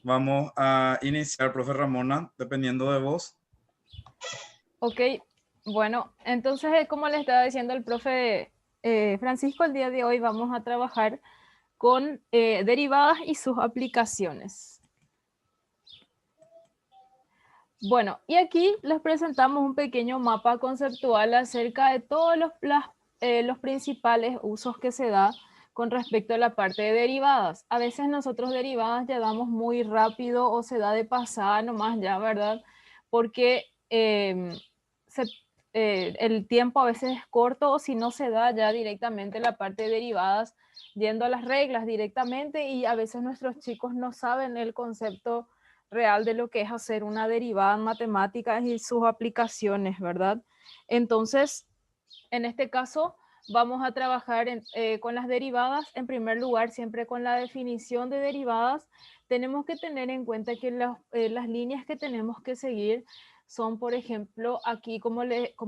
Vamos a iniciar, profe Ramona, dependiendo de vos. Ok, bueno, entonces como le estaba diciendo el profe Francisco, el día de hoy vamos a trabajar con derivadas y sus aplicaciones. Bueno, y aquí les presentamos un pequeño mapa conceptual acerca de todos los principales usos que se da con respecto a la parte de derivadas. A veces nosotros derivadas ya damos muy rápido o se da de pasada nomás ya, ¿verdad? Porque el tiempo a veces es corto o si no se da ya directamente la parte de derivadas yendo a las reglas directamente y a veces nuestros chicos no saben el concepto real de lo que es hacer una derivada en matemáticas y sus aplicaciones, ¿verdad? Entonces, en este caso, vamos a trabajar con las derivadas. En primer lugar, siempre con la definición de derivadas, tenemos que tener en cuenta que las líneas que tenemos que seguir son, por ejemplo, aquí como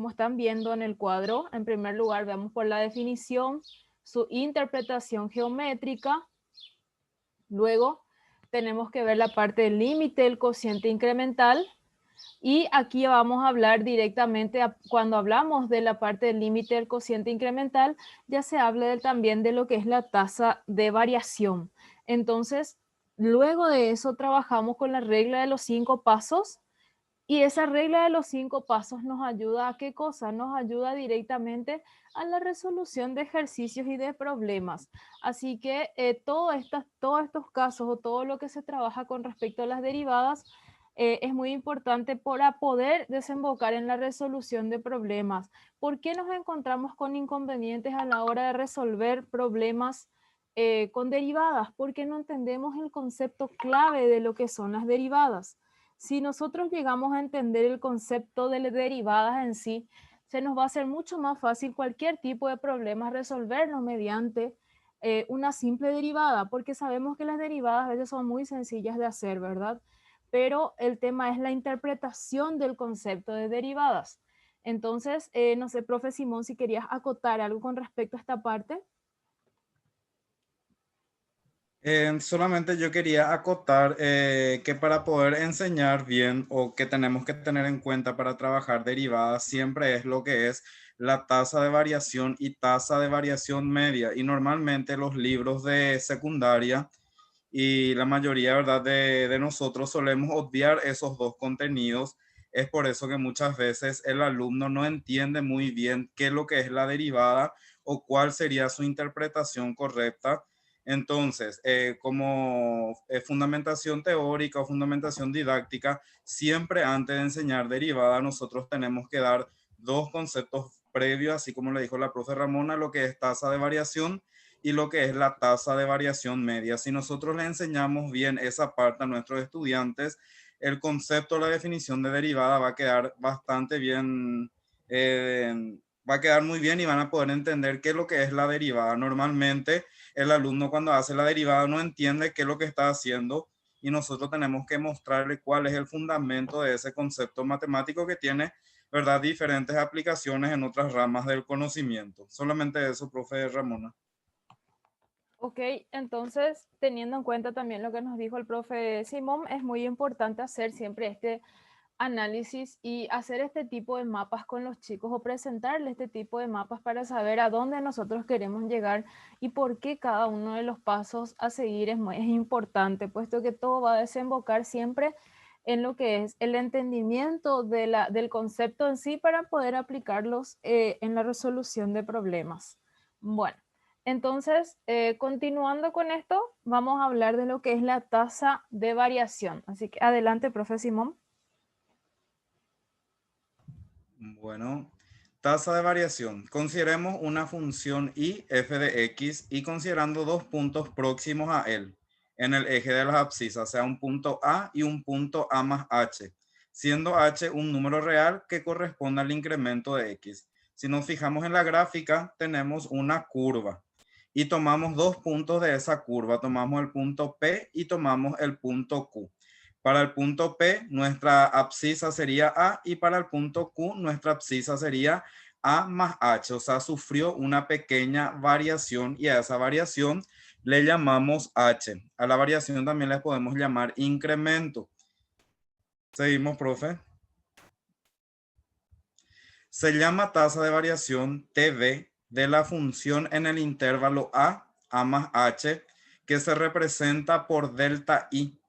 están viendo en el cuadro, en primer lugar, veamos por la definición, su interpretación geométrica, luego tenemos que ver la parte del límite del cociente incremental y aquí vamos a hablar directamente, cuando hablamos de la parte del límite del cociente incremental, ya se habla también de lo que es la tasa de variación. Entonces, luego de eso trabajamos con la regla de los 5 pasos y esa regla de los 5 pasos nos ayuda a qué cosa? Nos ayuda directamente a la resolución de ejercicios y de problemas. Así que todos estos casos o todo lo que se trabaja con respecto a las derivadas es muy importante para poder desembocar en la resolución de problemas. ¿Por qué nos encontramos con inconvenientes a la hora de resolver problemas con derivadas? Porque no entendemos el concepto clave de lo que son las derivadas. Si nosotros llegamos a entender el concepto de las derivadas en sí, se nos va a hacer mucho más fácil cualquier tipo de problema resolverlo mediante una simple derivada, porque sabemos que las derivadas a veces son muy sencillas de hacer, ¿verdad? Pero el tema es la interpretación del concepto de derivadas. Entonces, no sé, profe Simón, si querías acotar algo con respecto a esta parte. Solamente yo quería acotar que para poder enseñar bien o que tenemos que tener en cuenta para trabajar derivadas siempre es lo que es la tasa de variación y tasa de variación media. Y normalmente los libros de secundaria y la mayoría, ¿verdad?, de nosotros solemos obviar esos dos contenidos. Es por eso que muchas veces el alumno no entiende muy bien qué es lo que es la derivada o cuál sería su interpretación correcta. Entonces, como fundamentación teórica o fundamentación didáctica, siempre antes de enseñar derivada, nosotros tenemos que dar dos conceptos previos, así como le dijo la profe Ramona, lo que es tasa de variación y lo que es la tasa de variación media. Si nosotros le enseñamos bien esa parte a nuestros estudiantes, el concepto, la definición de derivada va a quedar bastante bien, va a quedar muy bien y van a poder entender qué es lo que es la derivada. Normalmente el alumno cuando hace la derivada no entiende qué es lo que está haciendo y nosotros tenemos que mostrarle cuál es el fundamento de ese concepto matemático que tiene, ¿verdad?, diferentes aplicaciones en otras ramas del conocimiento. Solamente eso, profe Ramona. Ok, entonces, teniendo en cuenta también lo que nos dijo el profe Simón, es muy importante hacer siempre este análisis y hacer este tipo de mapas con los chicos o presentarle este tipo de mapas para saber a dónde nosotros queremos llegar y por qué cada uno de los pasos a seguir es importante, puesto que todo va a desembocar siempre en lo que es el entendimiento del concepto en sí para poder aplicarlos en la resolución de problemas. Bueno. Entonces, continuando con esto, vamos a hablar de lo que es la tasa de variación. Así que adelante, profe Simón. Bueno, tasa de variación. Consideremos una función y f de x y considerando dos puntos próximos a él en el eje de las abscisas, o sea, un punto A y un punto A más h, siendo h un número real que corresponde al incremento de x. Si nos fijamos en la gráfica, tenemos una curva y tomamos dos puntos de esa curva. Tomamos el punto P y tomamos el punto Q. Para el punto P, nuestra abscisa sería A y para el punto Q, nuestra abscisa sería A más H. O sea, sufrió una pequeña variación y a esa variación le llamamos h. A la variación también le podemos llamar incremento. Seguimos, profe. Se llama tasa de variación TV de la función en el intervalo a más h, que se representa por delta i,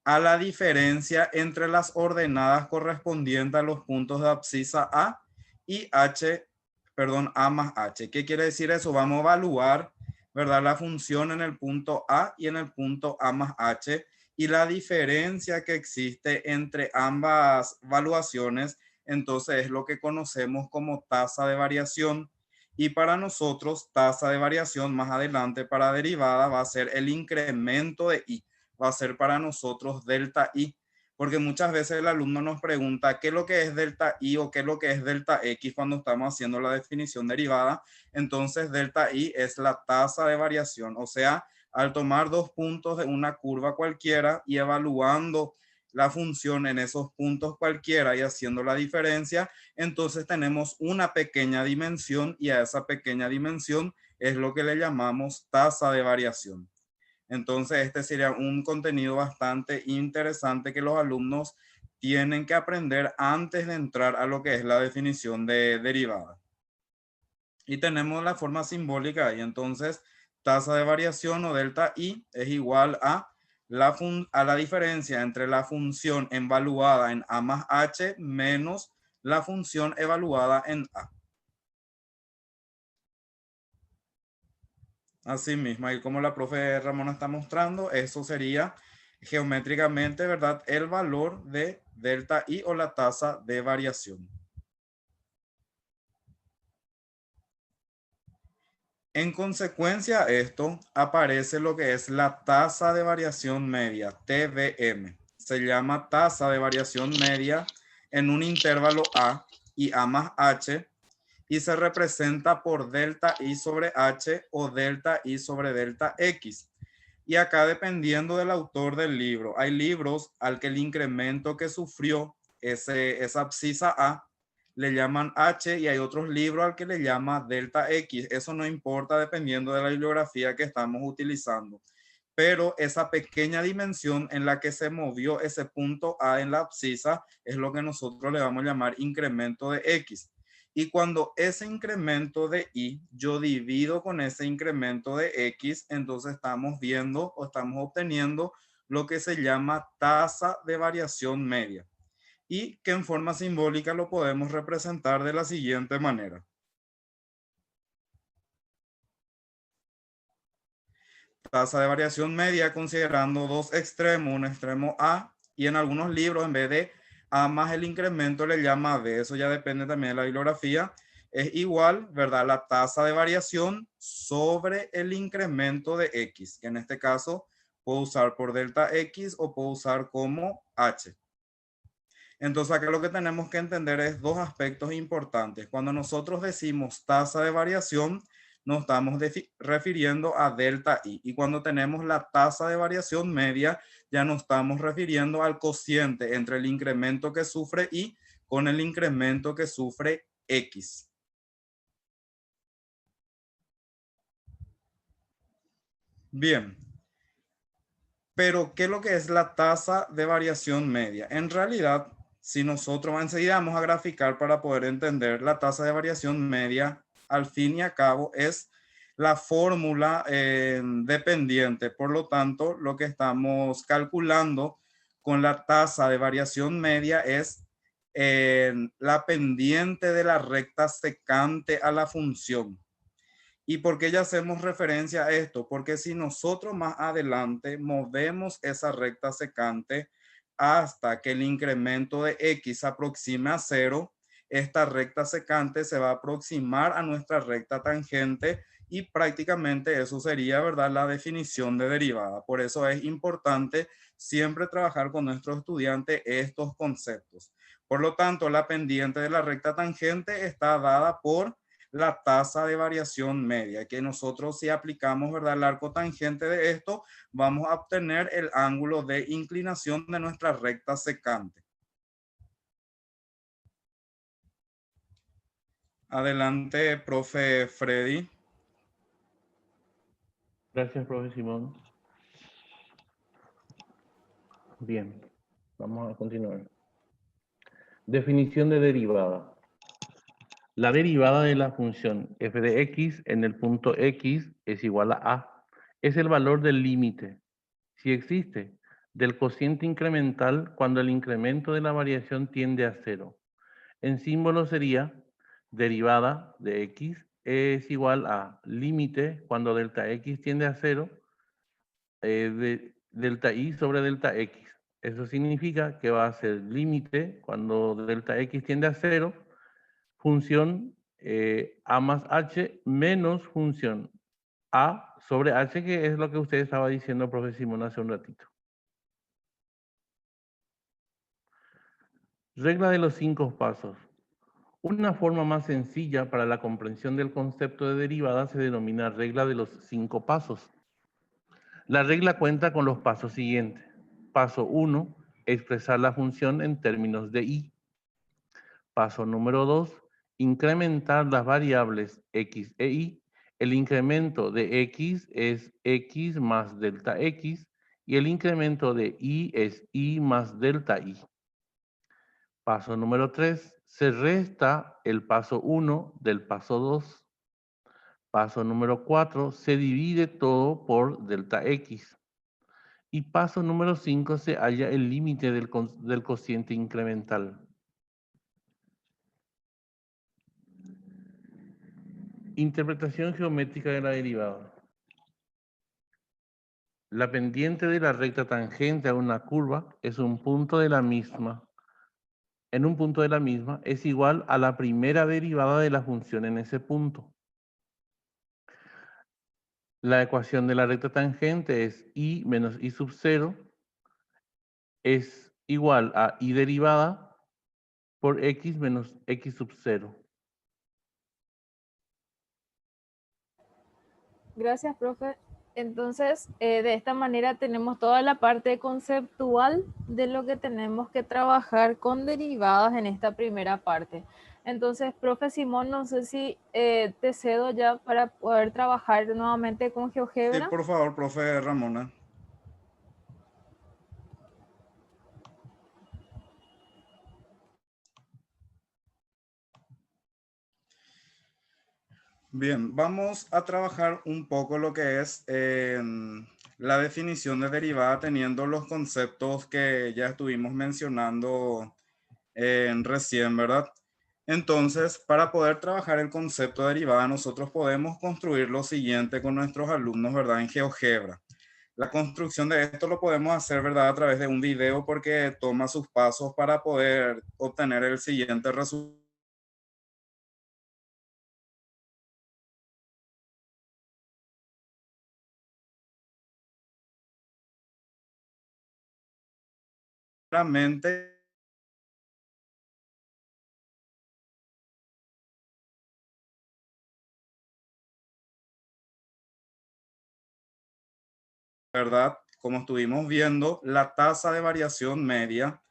a la diferencia entre las ordenadas correspondientes a los puntos de abscisa a y a más h. ¿Qué quiere decir eso? Vamos a evaluar, ¿verdad?, la función en el punto a y en el punto a más h, y la diferencia que existe entre ambas evaluaciones. Entonces es lo que conocemos como tasa de variación, y para nosotros tasa de variación más adelante para derivada va a ser el incremento de i, va a ser para nosotros delta i, porque muchas veces el alumno nos pregunta qué es lo que es delta i o qué es lo que es delta x cuando estamos haciendo la definición derivada. Entonces delta i es la tasa de variación, o sea, al tomar dos puntos de una curva cualquiera y evaluando la función en esos puntos cualquiera y haciendo la diferencia, entonces tenemos una pequeña dimensión, y a esa pequeña dimensión es lo que le llamamos tasa de variación. Entonces este sería un contenido bastante interesante que los alumnos tienen que aprender antes de entrar a lo que es la definición de derivada. Y tenemos la forma simbólica ahí. Entonces, tasa de variación o delta i es igual a la diferencia entre la función evaluada en a más h menos la función evaluada en a. Así mismo, y como la profe Ramona está mostrando, eso sería geométricamente, ¿verdad?, el valor de delta i o la tasa de variación. En consecuencia a esto, aparece lo que es la tasa de variación media, TVM. Se llama tasa de variación media en un intervalo a y a más h, y se representa por delta i sobre h o delta i sobre delta x. Y acá, dependiendo del autor del libro, hay libros al que el incremento que sufrió esa abscisa a le llaman h, y hay otros libros al que le llama delta x. Eso no importa dependiendo de la bibliografía que estamos utilizando, pero esa pequeña dimensión en la que se movió ese punto a en la abscisa es lo que nosotros le vamos a llamar incremento de x. Y cuando ese incremento de y yo divido con ese incremento de x, entonces estamos viendo o estamos obteniendo lo que se llama tasa de variación media, y que en forma simbólica lo podemos representar de la siguiente manera. Tasa de variación media considerando dos extremos, un extremo A, y en algunos libros en vez de A más el incremento le llama B. Eso ya depende también de la bibliografía. Es igual, ¿verdad?, la tasa de variación sobre el incremento de X, que en este caso puedo usar por delta X o puedo usar como H. Entonces acá lo que tenemos que entender es dos aspectos importantes. Cuando nosotros decimos tasa de variación, nos estamos refiriendo a delta i. Y cuando tenemos la tasa de variación media, ya nos estamos refiriendo al cociente entre el incremento que sufre i con el incremento que sufre x. Bien, pero ¿qué es lo que es la tasa de variación media? En realidad, si nosotros enseguida vamos a graficar para poder entender la tasa de variación media, al fin y al cabo es la fórmula dependiente. Por lo tanto, lo que estamos calculando con la tasa de variación media es la pendiente de la recta secante a la función. ¿Y por qué ya hacemos referencia a esto? Porque si nosotros más adelante movemos esa recta secante hasta que el incremento de x se aproxime a cero, esta recta secante se va a aproximar a nuestra recta tangente, y prácticamente eso sería, ¿verdad?, la definición de derivada. Por eso es importante siempre trabajar con nuestros estudiantes estos conceptos. Por lo tanto, la pendiente de la recta tangente está dada por la tasa de variación media, que nosotros, si aplicamos, ¿verdad?, el arco tangente de esto, vamos a obtener el ángulo de inclinación de nuestra recta secante. Adelante, profe Freddy. Gracias, profe Simón. Bien, vamos a continuar. Definición de derivada. La derivada de la función f de x en el punto x es igual a a. Es el valor del límite, si existe, del cociente incremental cuando el incremento de la variación tiende a cero. En símbolo sería derivada de x es igual a límite cuando delta x tiende a cero de delta y sobre delta x. Eso significa que va a ser límite cuando delta x tiende a cero, función a más h menos función a sobre h, que es lo que usted estaba diciendo, profe Simón, hace un ratito. Regla de los 5 pasos. Una forma más sencilla para la comprensión del concepto de derivada se denomina regla de los 5 pasos. La regla cuenta con los pasos siguientes. Paso 1, expresar la función en términos de y. Paso número 2, incrementar las variables x e y. El incremento de x es x más delta x y el incremento de y es y más delta y. Paso número 3, se resta el paso 1 del paso 2. Paso número 4, se divide todo por delta x. Y paso número 5, se halla el límite del cociente incremental. Interpretación geométrica de la derivada. La pendiente de la recta tangente a una curva es un punto de la misma. En un punto de la misma es igual a la primera derivada de la función en ese punto. La ecuación de la recta tangente es y menos y sub 0 es igual a y derivada por x menos x sub 0. Gracias, profe. Entonces, de esta manera tenemos toda la parte conceptual de lo que tenemos que trabajar con derivadas en esta primera parte. Entonces, profe Simón, no sé si te cedo ya para poder trabajar nuevamente con Sí, GeoGebra. por favor, profe Ramona. Bien, vamos a trabajar un poco lo que es la definición de derivada teniendo los conceptos que ya estuvimos mencionando recién, ¿verdad? Entonces, para poder trabajar el concepto de derivada, nosotros podemos construir lo siguiente con nuestros alumnos, ¿verdad? En GeoGebra. La construcción de esto lo podemos hacer, ¿verdad? A través de un video porque toma sus pasos para poder obtener el siguiente resultado. Claramente, ¿verdad? Como estuvimos viendo, la tasa de variación media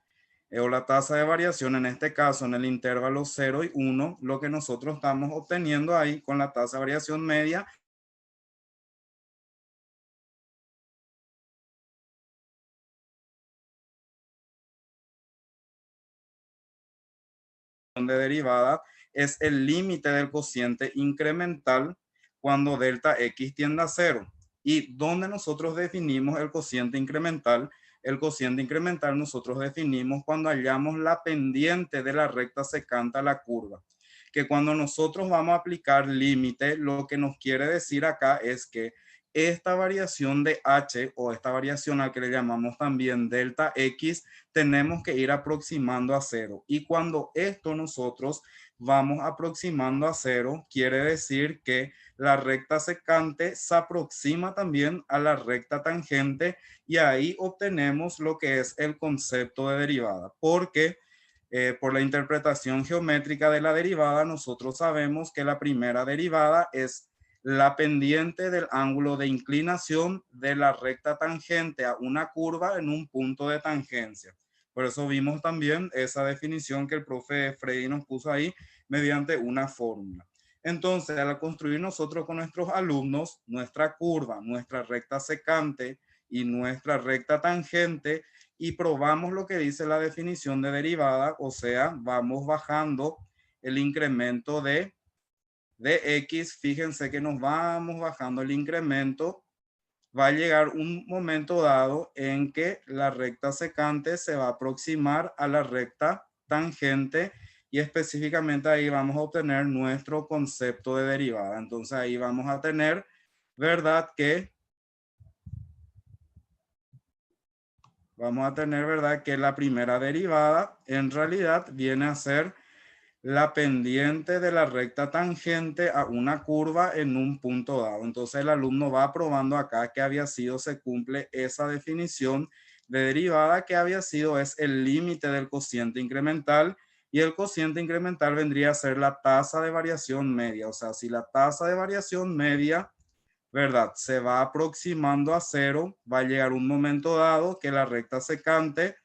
o la tasa de variación, en este caso en el intervalo 0 y 1, lo que nosotros estamos obteniendo ahí con la tasa de variación media de derivada es el límite del cociente incremental cuando delta x tiende a 0. ¿Y donde nosotros definimos el cociente incremental? El cociente incremental nosotros definimos cuando hallamos la pendiente de la recta secante a la curva. Que cuando nosotros vamos a aplicar límite, lo que nos quiere decir acá es que esta variación de h o esta variación a que le llamamos también delta x, tenemos que ir aproximando a 0. Y cuando esto nosotros vamos aproximando a 0, quiere decir que la recta secante se aproxima también a la recta tangente y ahí obtenemos lo que es el concepto de derivada. Porque por la interpretación geométrica de la derivada, nosotros sabemos que la primera derivada es la pendiente del ángulo de inclinación de la recta tangente a una curva en un punto de tangencia. Por eso vimos también esa definición que el profe Freddy nos puso ahí mediante una fórmula. Entonces, al construir nosotros con nuestros alumnos nuestra curva, nuestra recta secante y nuestra recta tangente, y probamos lo que dice la definición de derivada, o sea, vamos bajando el incremento de x, fíjense que nos vamos bajando el incremento, va a llegar un momento dado en que la recta secante se va a aproximar a la recta tangente, y específicamente ahí vamos a obtener nuestro concepto de derivada. Entonces ahí vamos a tener, ¿verdad? Que la primera derivada en realidad viene a ser la pendiente de la recta tangente a una curva en un punto dado. Entonces el alumno va probando acá que había sido, se cumple esa definición de derivada, que había sido es el límite del cociente incremental, y el cociente incremental vendría a ser la tasa de variación media. O sea, si la tasa de variación media, ¿verdad?, se va aproximando a cero, va a llegar un momento dado que la recta secante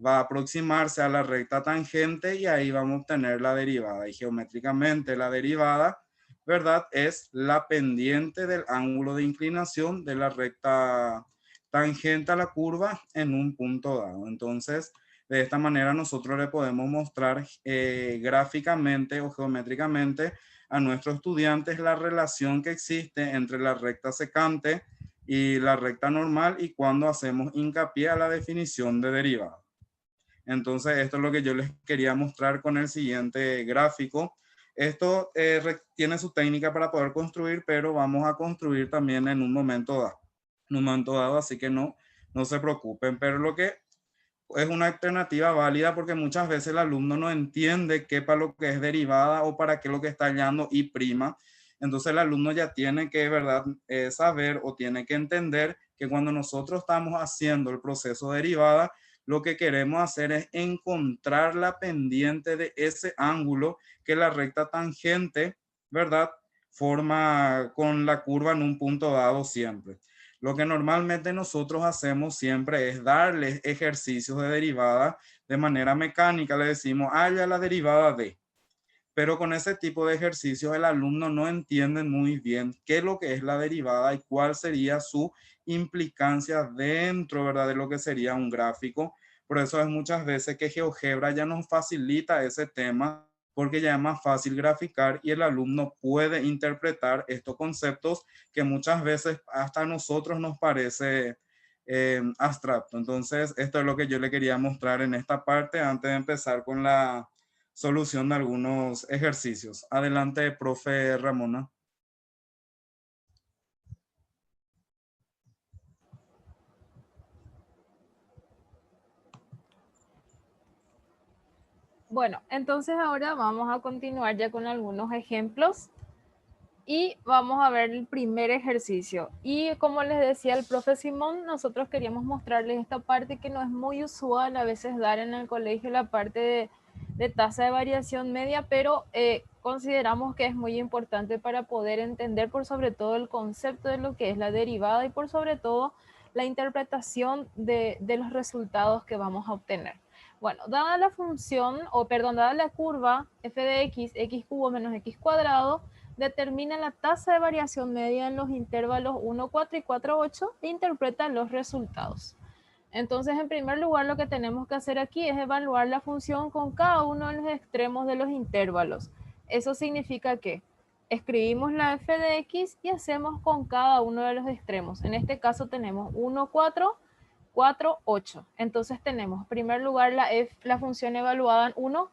va a aproximarse a la recta tangente, y ahí vamos a obtener la derivada. Y geométricamente la derivada, ¿verdad?, es la pendiente del ángulo de inclinación de la recta tangente a la curva en un punto dado. Entonces, de esta manera nosotros le podemos mostrar gráficamente o geométricamente a nuestros estudiantes la relación que existe entre la recta secante y la recta normal, y cuando hacemos hincapié a la definición de derivada. Entonces, esto es lo que yo les quería mostrar con el siguiente gráfico. Esto tiene su técnica para poder construir, pero vamos a construir también en un momento dado, así que no se preocupen. Pero lo que es una alternativa válida, porque muchas veces el alumno no entiende qué para lo que es derivada o para qué lo que está hallando y prima. Entonces el alumno ya tiene que, ¿verdad?, saber o tiene que entender que cuando nosotros estamos haciendo el proceso de derivada, lo que queremos hacer es encontrar la pendiente de ese ángulo que la recta tangente, ¿verdad?, forma con la curva en un punto dado siempre. Lo que normalmente nosotros hacemos siempre es darles ejercicios de derivada de manera mecánica. Le decimos, halla la derivada de. Pero con ese tipo de ejercicios el alumno no entiende muy bien qué es lo que es la derivada y cuál sería su implicancia dentro, ¿verdad?, de lo que sería un gráfico. Por eso es muchas veces que GeoGebra ya nos facilita ese tema, porque ya es más fácil graficar y el alumno puede interpretar estos conceptos que muchas veces hasta a nosotros nos parece abstracto. Entonces, esto es lo que yo le quería mostrar en esta parte antes de empezar con la solución de algunos ejercicios. Adelante, profe Ramona. Bueno, entonces ahora vamos a continuar ya con algunos ejemplos y vamos a ver el primer ejercicio. Y como les decía el profe Simón, nosotros queríamos mostrarles esta parte que no es muy usual a veces dar en el colegio, la parte de tasa de variación media, pero consideramos que es muy importante para poder entender por sobre todo el concepto de lo que es la derivada y por sobre todo la interpretación de los resultados que vamos a obtener. Bueno, dada la función, dada la curva f de x, x cubo menos x cuadrado, determina la tasa de variación media en los intervalos 1, 4 y 4, 8 e interpreta los resultados. Entonces, en primer lugar, lo que tenemos que hacer aquí es evaluar la función con cada uno de los extremos de los intervalos. Eso significa que escribimos la f de x y hacemos con cada uno de los extremos. En este caso tenemos 1, 4, 4, 8. Entonces tenemos, en primer lugar, la función evaluada en 1,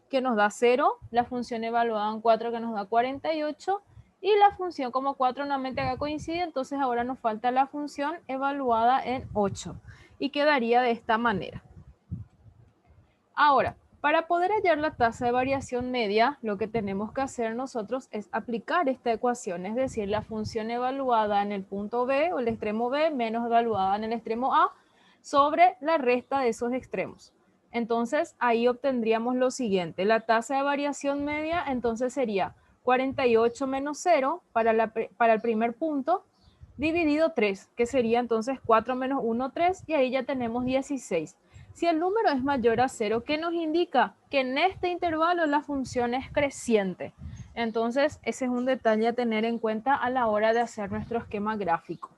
que nos da 0, la función evaluada en 4, que nos da 48, y la función como 4 nuevamente acá coincide, entonces ahora nos falta la función evaluada en 8, y quedaría de esta manera. Ahora, para poder hallar la tasa de variación media, lo que tenemos que hacer nosotros es aplicar esta ecuación, es decir, la función evaluada en el punto B o el extremo B menos evaluada en el extremo A sobre la resta de esos extremos. Entonces, ahí obtendríamos lo siguiente. La tasa de variación media, entonces, sería 48 menos 0 para el primer punto, dividido 3, que sería entonces 4 menos 1, 3, y ahí ya tenemos 16. Si el número es mayor a 0, ¿qué nos indica? Que en este intervalo la función es creciente. Entonces, ese es un detalle a tener en cuenta a la hora de hacer nuestro esquema gráfico.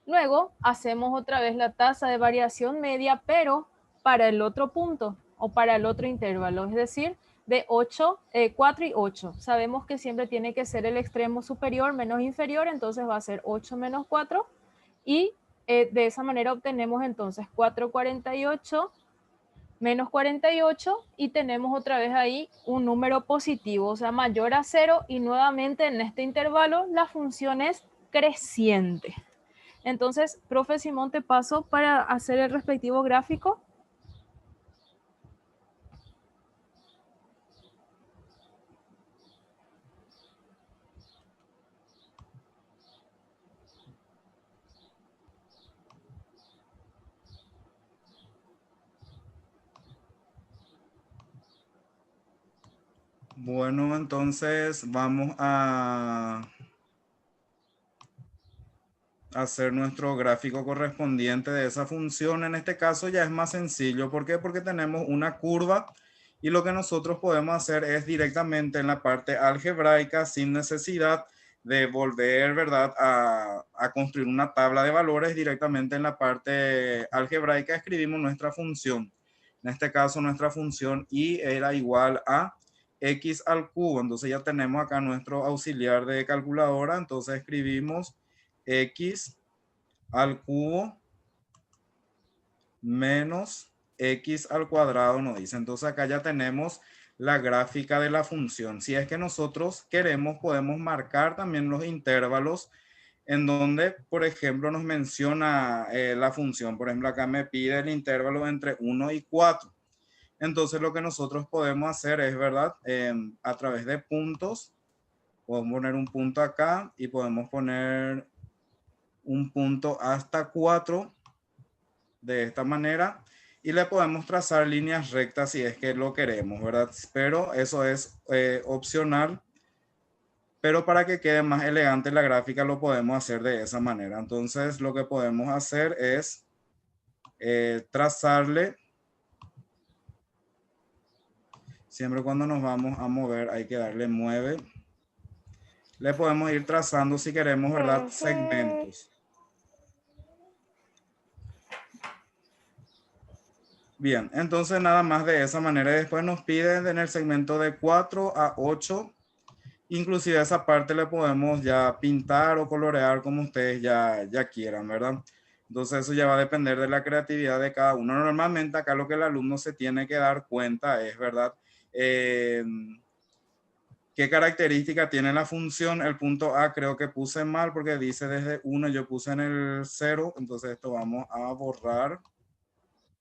Luego, hacemos otra vez la tasa de variación media, pero para el otro punto o para el otro intervalo, es decir, de 4 y 8. Sabemos que siempre tiene que ser el extremo superior menos inferior, entonces va a ser 8 menos 4 y de esa manera obtenemos entonces 4,48 menos 48 y tenemos otra vez ahí un número positivo, o sea, mayor a 0 y nuevamente en este intervalo la función es creciente. Entonces, profe Simón, te paso para hacer el respectivo gráfico. Bueno, entonces vamos a hacer nuestro gráfico correspondiente de esa función. En este caso ya es más sencillo. ¿Por qué? Porque tenemos una curva y lo que nosotros podemos hacer es directamente en la parte algebraica sin necesidad de volver, ¿verdad?, a construir una tabla de valores. Directamente en la parte algebraica escribimos nuestra función. En este caso nuestra función y era igual a x al cubo. Entonces ya tenemos acá nuestro auxiliar de calculadora. Entonces escribimos x al cubo menos x al cuadrado nos dice. Entonces acá ya tenemos la gráfica de la función. Si es que nosotros queremos, podemos marcar también los intervalos en donde, por ejemplo, nos menciona la función. Por ejemplo, acá me pide el intervalo entre 1 y 4. Entonces lo que nosotros podemos hacer es, ¿verdad? A través de puntos, podemos poner un punto acá y podemos poner un punto hasta 4 de esta manera y le podemos trazar líneas rectas si es que lo queremos, ¿verdad? Pero eso es opcional, pero para que quede más elegante la gráfica lo podemos hacer de esa manera. Entonces lo que podemos hacer es trazarle, siempre cuando nos vamos a mover hay que darle mueve, le podemos ir trazando si queremos, ¿verdad?, segmentos. Bien, entonces nada más de esa manera. Después nos piden en el segmento de 4 a 8. Inclusive esa parte le podemos ya pintar o colorear como ustedes ya quieran, ¿verdad? Entonces eso ya va a depender de la creatividad de cada uno. Normalmente acá lo que el alumno se tiene que dar cuenta es, ¿verdad?, qué característica tiene la función. El punto A creo que puse mal porque dice desde 1, yo puse en el 0. Entonces esto vamos a borrar.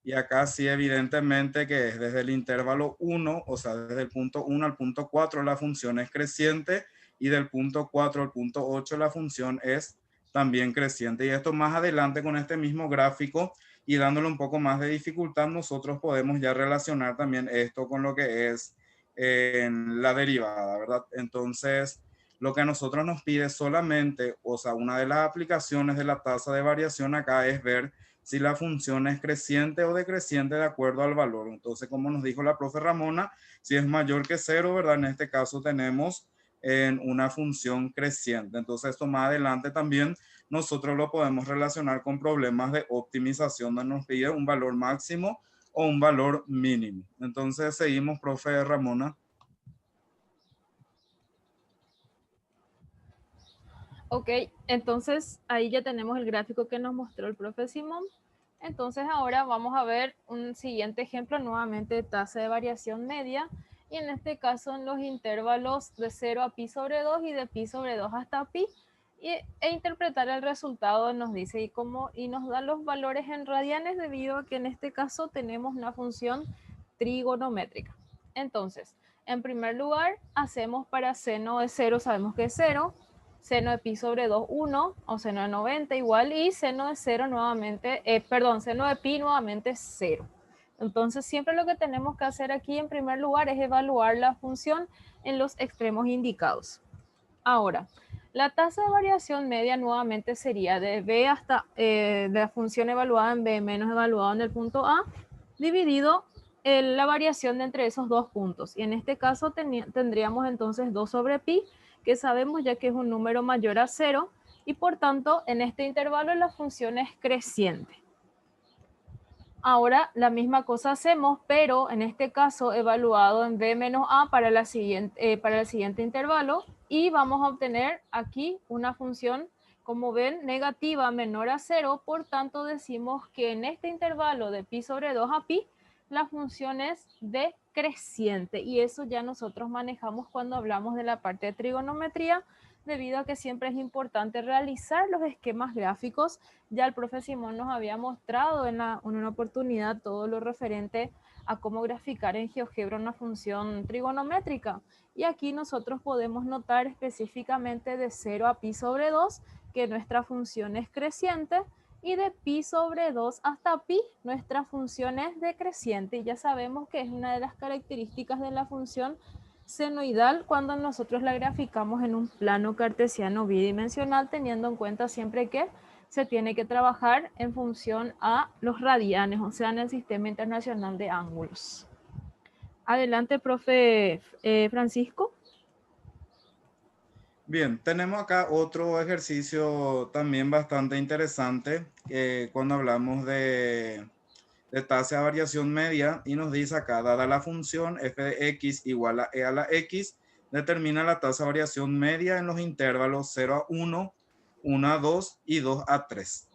Y acá sí, evidentemente que es desde el intervalo 1, o sea, desde el punto 1 al punto 4 la función es creciente y del punto 4 al punto 8 la función es también creciente. Y esto más adelante con este mismo gráfico y dándole un poco más de dificultad, nosotros podemos ya relacionar también esto con lo que es la derivada, ¿verdad? Entonces, lo que a nosotros nos pide solamente, o sea, una de las aplicaciones de la tasa de variación acá es ver si la función es creciente o decreciente de acuerdo al valor. Entonces, como nos dijo la profe Ramona, si es mayor que 0, ¿verdad? En este caso tenemos en una función creciente. Entonces, esto más adelante también nosotros lo podemos relacionar con problemas de optimización, donde nos pide un valor máximo o un valor mínimo. Entonces, seguimos, profe Ramona. Ok, entonces ahí ya tenemos el gráfico que nos mostró el profe Simón. Entonces ahora vamos a ver un siguiente ejemplo nuevamente de tasa de variación media y en este caso en los intervalos de 0 a pi sobre 2 y de pi sobre 2 hasta pi e interpretar el resultado nos dice y nos da los valores en radianes debido a que en este caso tenemos una función trigonométrica. Entonces, en primer lugar hacemos para seno de 0, sabemos que es 0, seno de pi sobre 2, 1, o seno de 90 igual, y seno de 0 nuevamente, seno de pi nuevamente 0. Entonces siempre lo que tenemos que hacer aquí en primer lugar es evaluar la función en los extremos indicados. Ahora, la tasa de variación media nuevamente sería de b hasta de la función evaluada en b menos evaluada en el punto A, dividido la variación de entre esos dos puntos. Y en este caso tendríamos entonces 2 sobre pi, que sabemos ya que es un número mayor a 0, y por tanto en este intervalo la función es creciente. Ahora la misma cosa hacemos, pero en este caso evaluado en b menos a para el siguiente intervalo, y vamos a obtener aquí una función, como ven, negativa menor a 0, por tanto decimos que en este intervalo de pi sobre 2 a pi, la función es decreciente, y eso ya nosotros manejamos cuando hablamos de la parte de trigonometría, debido a que siempre es importante realizar los esquemas gráficos. Ya el profe Simón nos había mostrado en una oportunidad todo lo referente a cómo graficar en GeoGebra una función trigonométrica. Y aquí nosotros podemos notar específicamente de 0 a pi sobre 2 que nuestra función es creciente, y de pi sobre 2 hasta pi nuestra función es decreciente. Y ya sabemos que es una de las características de la función senoidal cuando nosotros la graficamos en un plano cartesiano bidimensional, teniendo en cuenta siempre que se tiene que trabajar en función a los radianes, o sea, en el Sistema Internacional de Ángulos. Adelante, profe Francisco. Bien, tenemos acá otro ejercicio también bastante interesante cuando hablamos de tasa de variación media, y nos dice acá, dada la función f de x igual a e a la x, determina la tasa de variación media en los intervalos 0 a 1, 1 a 2 y 2 a 3.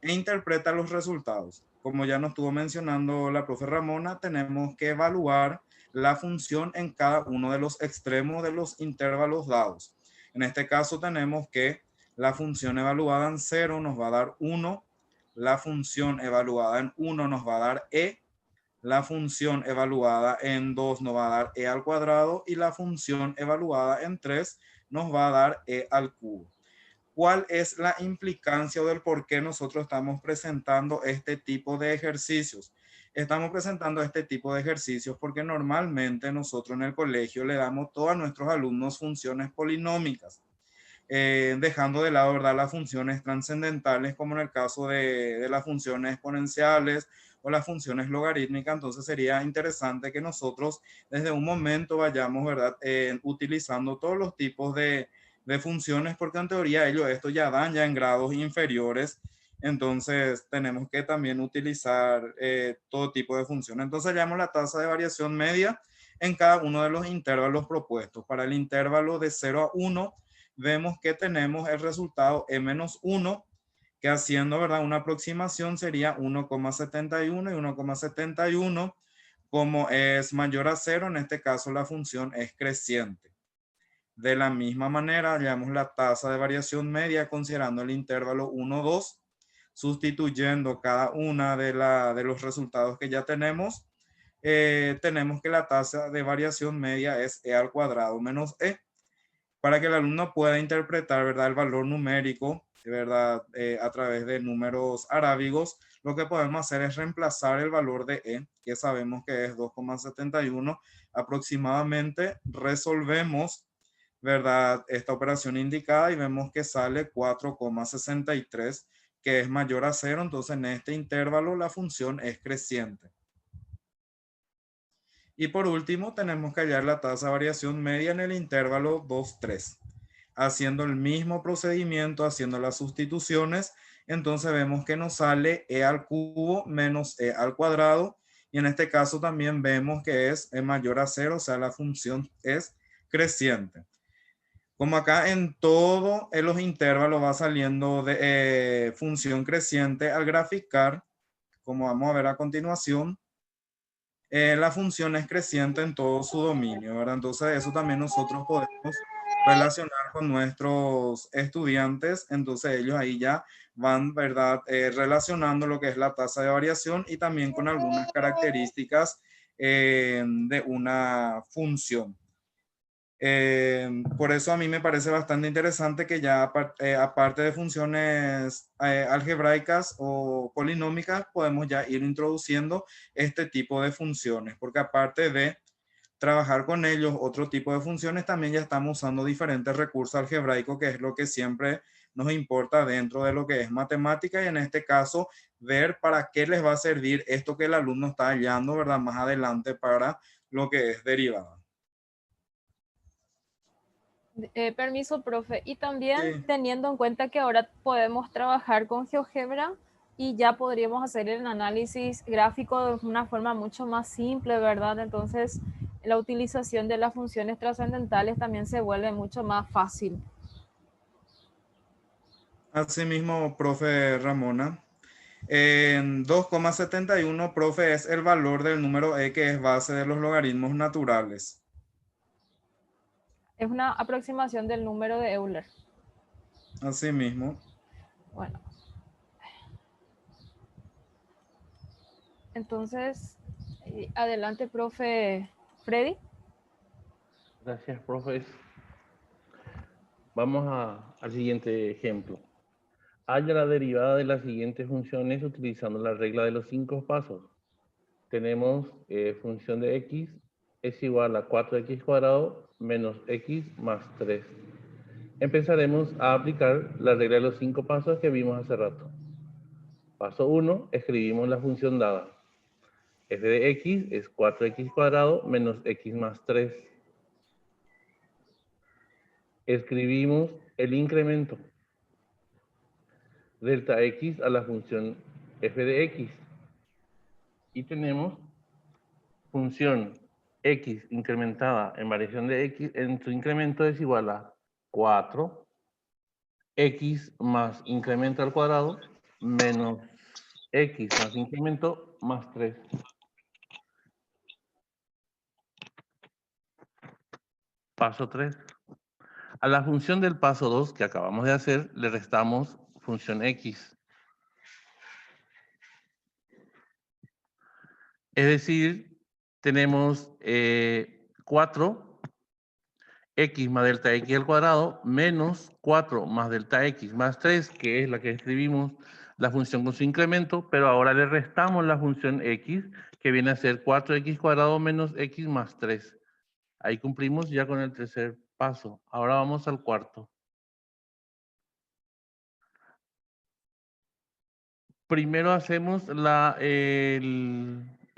E interpreta los resultados. Como ya nos estuvo mencionando la profe Ramona, tenemos que evaluar la función en cada uno de los extremos de los intervalos dados. En este caso tenemos que la función evaluada en 0 nos va a dar 1, la función evaluada en 1 nos va a dar e, la función evaluada en 2 nos va a dar e al cuadrado, y la función evaluada en 3 nos va a dar e al cubo. ¿Cuál es la implicancia o del por qué nosotros estamos presentando este tipo de ejercicios? Estamos presentando este tipo de ejercicios porque normalmente nosotros en el colegio le damos a todos nuestros alumnos funciones polinómicas, dejando de lado, ¿verdad?, las funciones trascendentales, como en el caso de las funciones exponenciales o las funciones logarítmicas. Entonces sería interesante que nosotros desde un momento vayamos, ¿verdad?, utilizando todos los tipos de funciones, porque en teoría ellos esto ya dan ya en grados inferiores. Entonces tenemos que también utilizar todo tipo de funciones. Entonces hallamos la tasa de variación media en cada uno de los intervalos propuestos. Para el intervalo de 0 a 1, vemos que tenemos el resultado e-1, que haciendo, ¿verdad?, una aproximación sería 1,71 y 1,71. Como es mayor a 0, en este caso la función es creciente. De la misma manera, hallamos la tasa de variación media considerando el intervalo 1, 2, sustituyendo cada una de los resultados que ya tenemos. Tenemos que la tasa de variación media es e al cuadrado menos e. Para que el alumno pueda interpretar, ¿verdad?, el valor numérico, ¿verdad?, a través de números arábigos, lo que podemos hacer es reemplazar el valor de e, que sabemos que es 2,71 aproximadamente. Resolvemos, ¿verdad?, esta operación indicada y vemos que sale 4,63, que es mayor a 0. Entonces en este intervalo la función es creciente. Y por último tenemos que hallar la tasa de variación media en el intervalo 2, 3. Haciendo el mismo procedimiento, haciendo las sustituciones, entonces vemos que nos sale e al cubo menos e al cuadrado, y en este caso también vemos que es mayor a 0, o sea, la función es creciente. Como acá en todo en los intervalos va saliendo de función creciente, al graficar, como vamos a ver a continuación, la función es creciente en todo su dominio, ¿verdad? Entonces eso también nosotros podemos relacionar con nuestros estudiantes. Entonces ellos ahí ya van, ¿verdad?, relacionando lo que es la tasa de variación y también con algunas características de una función. Por eso a mí me parece bastante interesante que ya aparte de funciones algebraicas o polinómicas, podemos ya ir introduciendo este tipo de funciones, porque aparte de trabajar con ellos otro tipo de funciones, también ya estamos usando diferentes recursos algebraicos, que es lo que siempre nos importa dentro de lo que es matemática y en este caso ver para qué les va a servir esto que el alumno está hallando, ¿verdad? Más adelante para lo que es derivada. Permiso, profe. Y también Sí. teniendo en cuenta que ahora podemos trabajar con GeoGebra y ya podríamos hacer el análisis gráfico de una forma mucho más simple, ¿verdad? Entonces, la utilización de las funciones trascendentales también se vuelve mucho más fácil. Asimismo, profe Ramona. En 2,71, profe, es el valor del número e que es base de los logaritmos naturales. Es una aproximación del número de Euler. Asimismo. Bueno, entonces, adelante, profe Freddy. Gracias, profe. Vamos al siguiente ejemplo. Halla la derivada de las siguientes funciones utilizando la regla de los 5 pasos. Tenemos función de x es igual a 4x cuadrado menos x más 3. Empezaremos a aplicar la regla de los 5 pasos que vimos hace rato. Paso 1, escribimos la función dada. F de x es 4x cuadrado menos x más 3. Escribimos el incremento. Delta x a la función f de x. Y tenemos función x incrementada en variación de x en su incremento es igual a 4 x más incremento al cuadrado menos x más incremento más 3. Paso 3. A la función del paso 2 que acabamos de hacer le restamos función x. Es decir, tenemos 4 x más delta x al cuadrado menos 4 más delta x más 3, que es la que escribimos la función con su incremento, pero ahora le restamos la función x, que viene a ser 4x cuadrado menos x más 3. Ahí cumplimos ya con el tercer paso. Ahora vamos al cuarto. Primero hacemos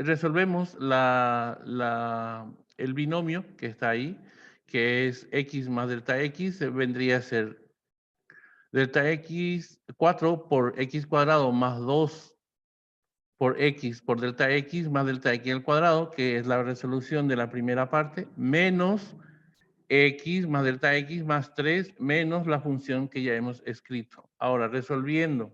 resolvemos el binomio que está ahí, que es x más delta x, vendría a ser delta x 4 por x cuadrado más 2 por x por delta x más delta x al cuadrado, que es la resolución de la primera parte, menos x más delta x más 3 menos la función que ya hemos escrito. Ahora, resolviendo.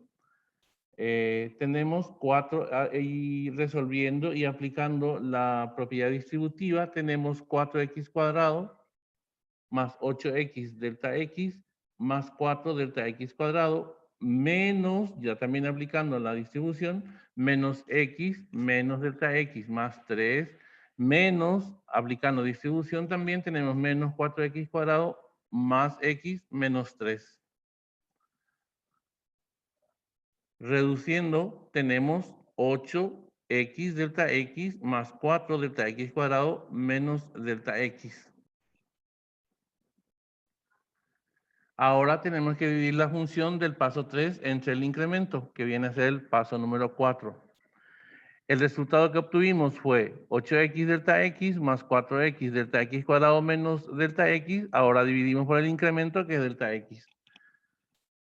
Tenemos 4 y resolviendo y aplicando la propiedad distributiva, tenemos 4x cuadrado más 8x delta x más 4 delta x cuadrado menos, ya también aplicando la distribución, menos x menos delta x más 3 menos, aplicando distribución también tenemos menos 4x cuadrado más x menos 3. Reduciendo, tenemos 8x delta x más 4 delta x cuadrado menos delta x. Ahora tenemos que dividir la función del paso 3 entre el incremento, que viene a ser el paso número 4. El resultado que obtuvimos fue 8x delta x más 4x delta x cuadrado menos delta x. Ahora dividimos por el incremento, que es delta x.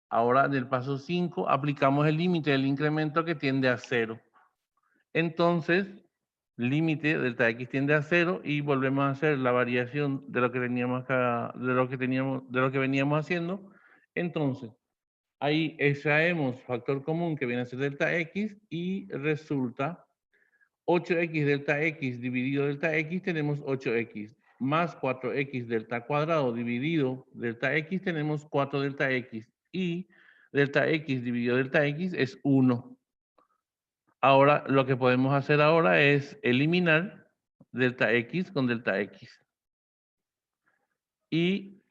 Ahora, del paso 5, aplicamos el límite del incremento que tiende a 0. Entonces, límite delta x tiende a 0 y volvemos a hacer la variación de lo que teníamos acá, de lo que veníamos haciendo. Entonces, ahí extraemos factor común que viene a ser delta x y resulta 8x delta x dividido delta x, tenemos 8x más 4x delta cuadrado dividido delta x, tenemos 4 delta x y delta x dividido delta x es 1. Ahora, lo que podemos hacer ahora es eliminar delta x con delta x. Y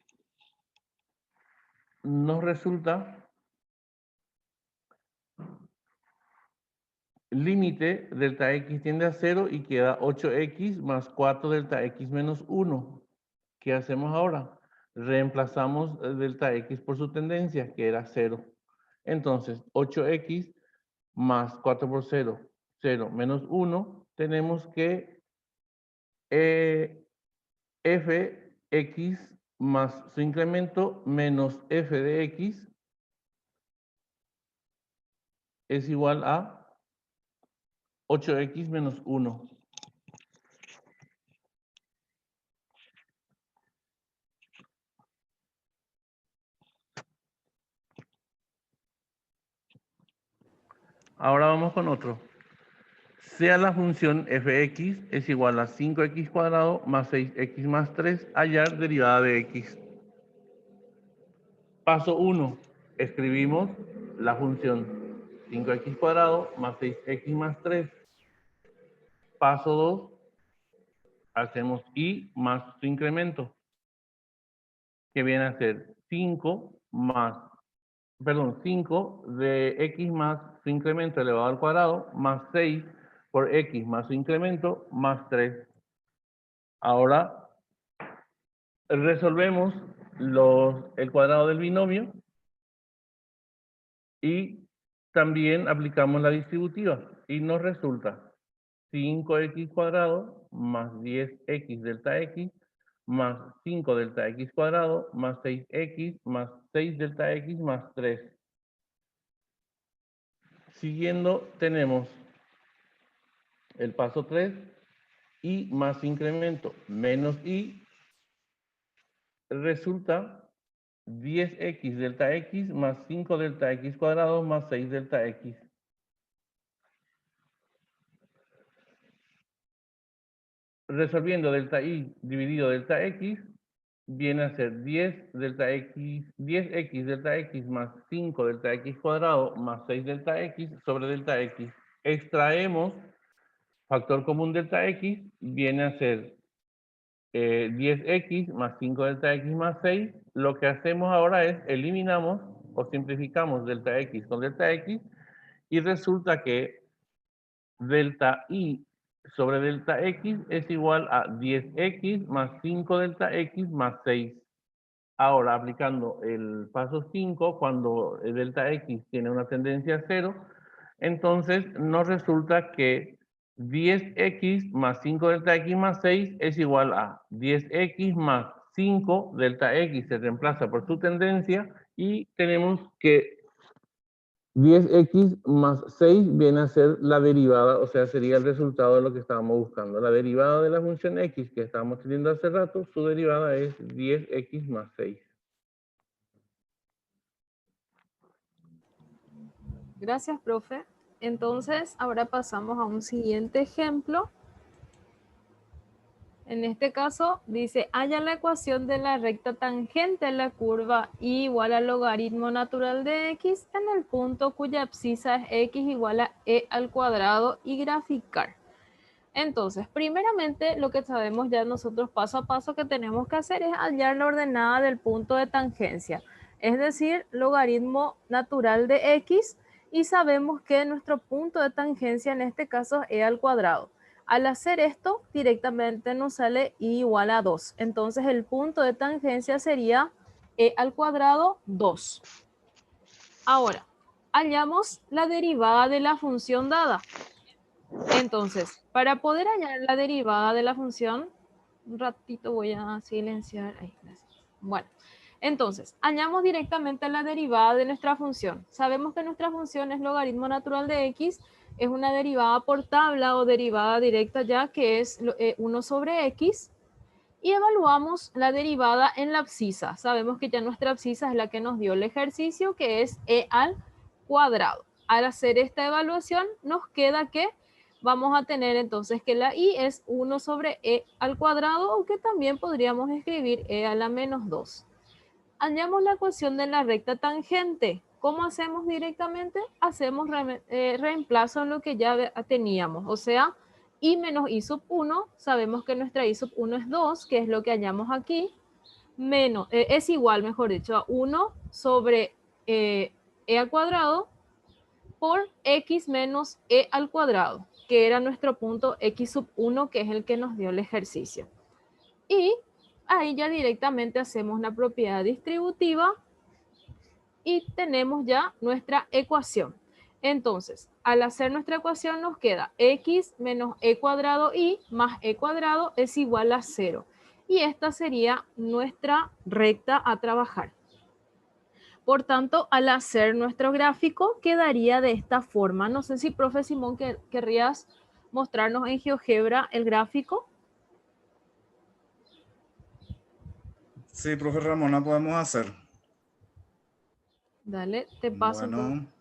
nos resulta límite delta x tiende a 0 y queda 8x más 4 delta x menos 1. ¿Qué hacemos ahora? reemplazamos delta x por su tendencia, que era 0. Entonces, 8x más 4 por 0, 0 menos 1, tenemos que fx más su incremento menos f de x es igual a 8x menos 1. Ahora vamos con otro. Sea la función fx es igual a 5x cuadrado más 6x más 3, hallar derivada de x. Paso 1. Escribimos la función 5x cuadrado más 6x más 3. Paso 2. Hacemos y más su incremento, que viene a ser 5 de x más su incremento elevado al cuadrado, más 6 por x más su incremento, más 3. Ahora resolvemos el cuadrado del binomio y también aplicamos la distributiva y nos resulta 5x cuadrado más 10x delta x más 5 delta x cuadrado más 6x más 6 delta x más 3. Siguiendo tenemos el paso 3, y más incremento menos y, resulta 10x delta x más 5 delta x cuadrado más 6 delta x. Resolviendo delta y dividido delta x, viene a ser 10x delta x más 5 delta x cuadrado más 6 delta x sobre delta x. Extraemos factor común delta x, viene a ser 10x más 5 delta x más 6. Lo que hacemos ahora es eliminamos o simplificamos delta x con delta x y resulta que delta y sobre delta x es igual a 10x más 5 delta x más 6. Ahora, aplicando el paso 5, cuando delta x tiene una tendencia a 0, entonces nos resulta que 10x más 5 delta x más 6 es igual a 10x más 5 delta x se reemplaza por su tendencia y tenemos que 10x más 6 viene a ser la derivada, o sea, sería el resultado de lo que estábamos buscando. La derivada de la función x que estábamos teniendo hace rato, su derivada es 10x más 6. Gracias, profe. Entonces, ahora pasamos a un siguiente ejemplo. En este caso, dice, halla la ecuación de la recta tangente a la curva y igual al logaritmo natural de x en el punto cuya abscisa es x igual a e al cuadrado y graficar. Entonces, primeramente, lo que sabemos ya nosotros paso a paso que tenemos que hacer es hallar la ordenada del punto de tangencia, es decir, logaritmo natural de x, y sabemos que nuestro punto de tangencia en este caso es e al cuadrado. Al hacer esto, directamente nos sale i igual a 2. Entonces, el punto de tangencia sería e al cuadrado 2. Ahora, hallamos la derivada de la función dada. Entonces, para poder hallar la derivada de la función, un ratito voy a silenciar. Ahí, gracias. Bueno, entonces, hallamos directamente la derivada de nuestra función. Sabemos que nuestra función es logaritmo natural de x, es una derivada por tabla o derivada directa ya que es 1 sobre x, y evaluamos la derivada en la abscisa. Sabemos que ya nuestra abscisa es la que nos dio el ejercicio, que es e al cuadrado. Al hacer esta evaluación, nos queda que vamos a tener entonces que la i es 1 sobre e al cuadrado, o que también podríamos escribir e a la menos 2. Hallamos la ecuación de la recta tangente. ¿Cómo hacemos directamente? Hacemos reemplazo en lo que ya teníamos, o sea, i menos i sub 1, sabemos que nuestra i sub 1 es 2, que es lo que hallamos aquí, menos, es igual, mejor dicho, a 1 sobre e al cuadrado por x menos e al cuadrado, que era nuestro punto x sub 1, que es el que nos dio el ejercicio. Y Ahí ya directamente hacemos la propiedad distributiva y tenemos ya nuestra ecuación. Entonces, al hacer nuestra ecuación nos queda x menos e cuadrado y más e cuadrado es igual a 0. Y esta sería nuestra recta a trabajar. Por tanto, al hacer nuestro gráfico, quedaría de esta forma. No sé si, profe Simón, querrías mostrarnos en GeoGebra el gráfico. Sí, profe Ramona, podemos hacer. Dale, te paso entonces. Bueno.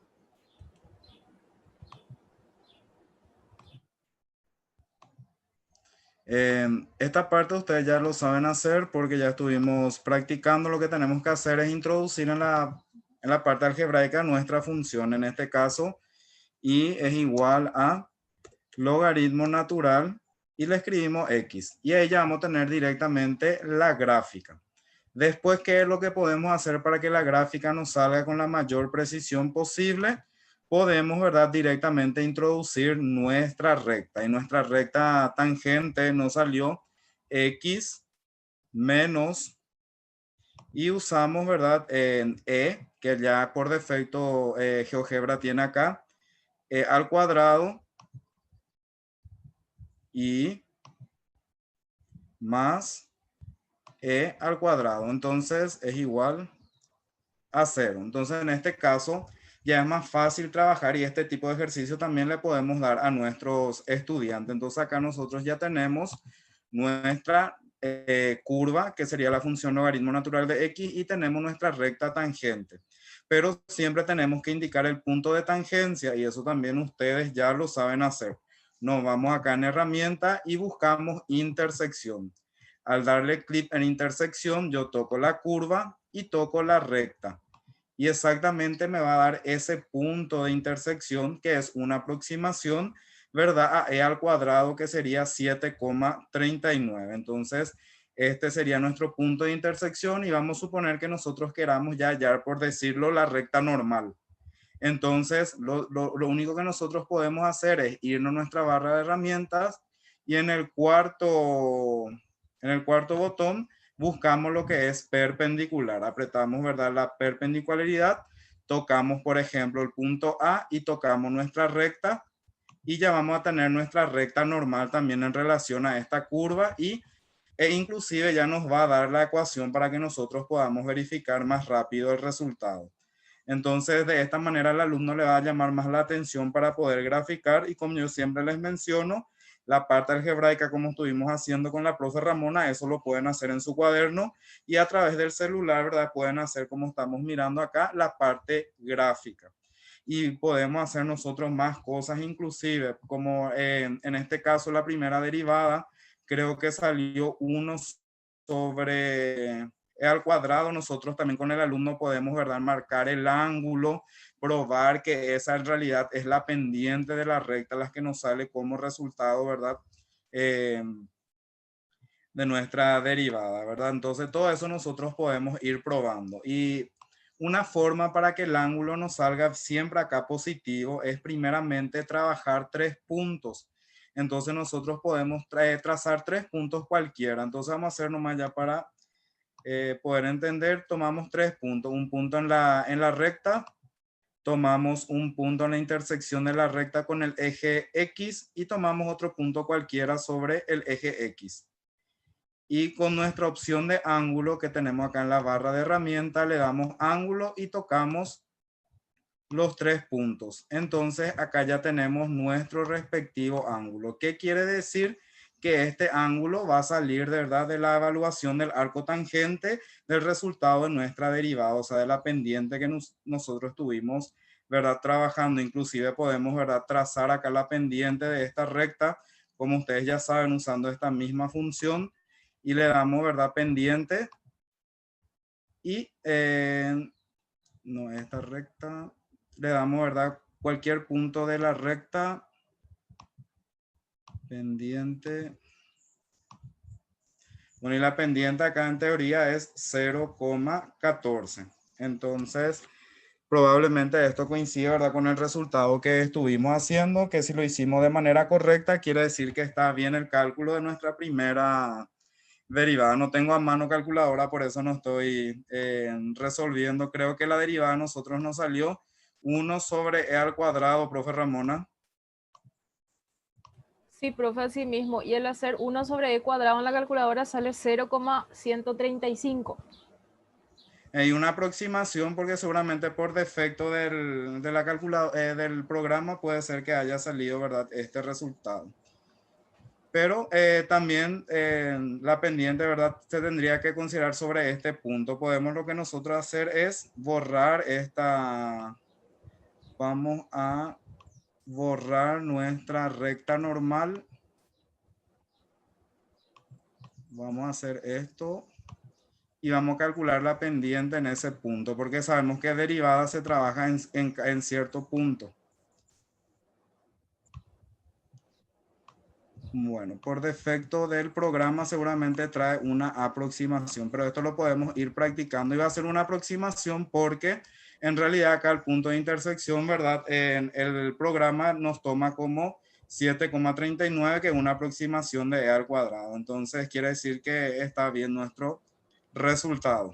Esta parte ustedes ya lo saben hacer porque ya estuvimos practicando. Lo que tenemos que hacer es introducir en la parte algebraica nuestra función, en este caso, y es igual a logaritmo natural y le escribimos x. Y ahí ya vamos a tener directamente la gráfica. Después, ¿qué es lo que podemos hacer para que la gráfica nos salga con la mayor precisión posible? Podemos, ¿verdad?, directamente introducir nuestra recta. Y nuestra recta tangente nos salió x menos, y usamos, ¿verdad?, e, que ya por defecto GeoGebra tiene acá, e al cuadrado y más e al cuadrado. Entonces es igual a 0. Entonces en este caso ya es más fácil trabajar y este tipo de ejercicio también le podemos dar a nuestros estudiantes. Entonces acá nosotros ya tenemos nuestra curva, que sería la función logaritmo natural de x, y tenemos nuestra recta tangente. Pero siempre tenemos que indicar el punto de tangencia y eso también ustedes ya lo saben hacer. Nos vamos acá en herramienta y buscamos intersección. Al darle clic en intersección, yo toco la curva y toco la recta. Y exactamente me va a dar ese punto de intersección que es una aproximación, ¿verdad?, a e al cuadrado, que sería 7,39. Entonces, este sería nuestro punto de intersección y vamos a suponer que nosotros queramos ya hallar, por decirlo, la recta normal. Entonces, lo único que nosotros podemos hacer es irnos a nuestra barra de herramientas y en el cuarto botón buscamos lo que es perpendicular. Apretamos, ¿verdad?, la perpendicularidad, tocamos, por ejemplo, el punto A y tocamos nuestra recta y ya vamos a tener nuestra recta normal también en relación a esta curva e inclusive ya nos va a dar la ecuación para que nosotros podamos verificar más rápido el resultado. Entonces, de esta manera el alumno le va a llamar más la atención para poder graficar y, como yo siempre les menciono, la parte algebraica, como estuvimos haciendo con la profe Ramona, eso lo pueden hacer en su cuaderno y a través del celular, ¿verdad?, pueden hacer, como estamos mirando acá, la parte gráfica. Y podemos hacer nosotros más cosas, inclusive, como en este caso la primera derivada, creo que salió 1 sobre e al cuadrado. Nosotros también con el alumno podemos, ¿verdad?, marcar el ángulo, probar que esa en realidad es la pendiente de la recta, la que nos sale como resultado, ¿verdad?, de nuestra derivada, ¿verdad? Entonces todo eso nosotros podemos ir probando. Y una forma para que el ángulo nos salga siempre acá positivo es primeramente trabajar 3 puntos. Entonces nosotros podemos trazar 3 puntos cualquiera. Entonces vamos a hacer nomás ya para poder entender. Tomamos 3 puntos, un punto en la recta, tomamos un punto en la intersección de la recta con el eje X y tomamos otro punto cualquiera sobre el eje X. Y con nuestra opción de ángulo que tenemos acá en la barra de herramientas, le damos ángulo y tocamos los 3 puntos. Entonces acá ya tenemos nuestro respectivo ángulo. ¿Qué quiere decir? Que este ángulo va a salir, de verdad, de la evaluación del arco tangente del resultado de nuestra derivada, o sea, de la pendiente que nosotros estuvimos, ¿verdad?, trabajando. Inclusive podemos, ¿verdad?, trazar acá la pendiente de esta recta, como ustedes ya saben, usando esta misma función, y le damos, ¿verdad?, pendiente y no, esta recta, le damos, ¿verdad?, cualquier punto de la recta, pendiente. Bueno, y la pendiente acá en teoría es 0,14. Entonces, probablemente esto coincide, ¿verdad?, con el resultado que estuvimos haciendo, que si lo hicimos de manera correcta, quiere decir que está bien el cálculo de nuestra primera derivada. No tengo a mano calculadora, por eso no estoy resolviendo. Creo que la derivada a nosotros nos salió 1 sobre e al cuadrado, profe Ramona. Sí, profe, así mismo. Y el hacer 1 sobre e cuadrado en la calculadora sale 0,135. Hay una aproximación porque seguramente por defecto de la del programa puede ser que haya salido, ¿verdad?, este resultado. Pero también la pendiente, ¿verdad?, se tendría que considerar sobre este punto. Podemos lo que nosotros hacer es borrar esta, vamos a borrar nuestra recta normal. Vamos a hacer esto y vamos a calcular la pendiente en ese punto, porque sabemos que derivada se trabaja en cierto punto. Bueno, por defecto del programa seguramente trae una aproximación, pero esto lo podemos ir practicando y va a ser una aproximación porque en realidad acá el punto de intersección, ¿verdad? En el programa nos toma como 7,39, que es una aproximación de e al cuadrado. Entonces quiere decir que está bien nuestro resultado.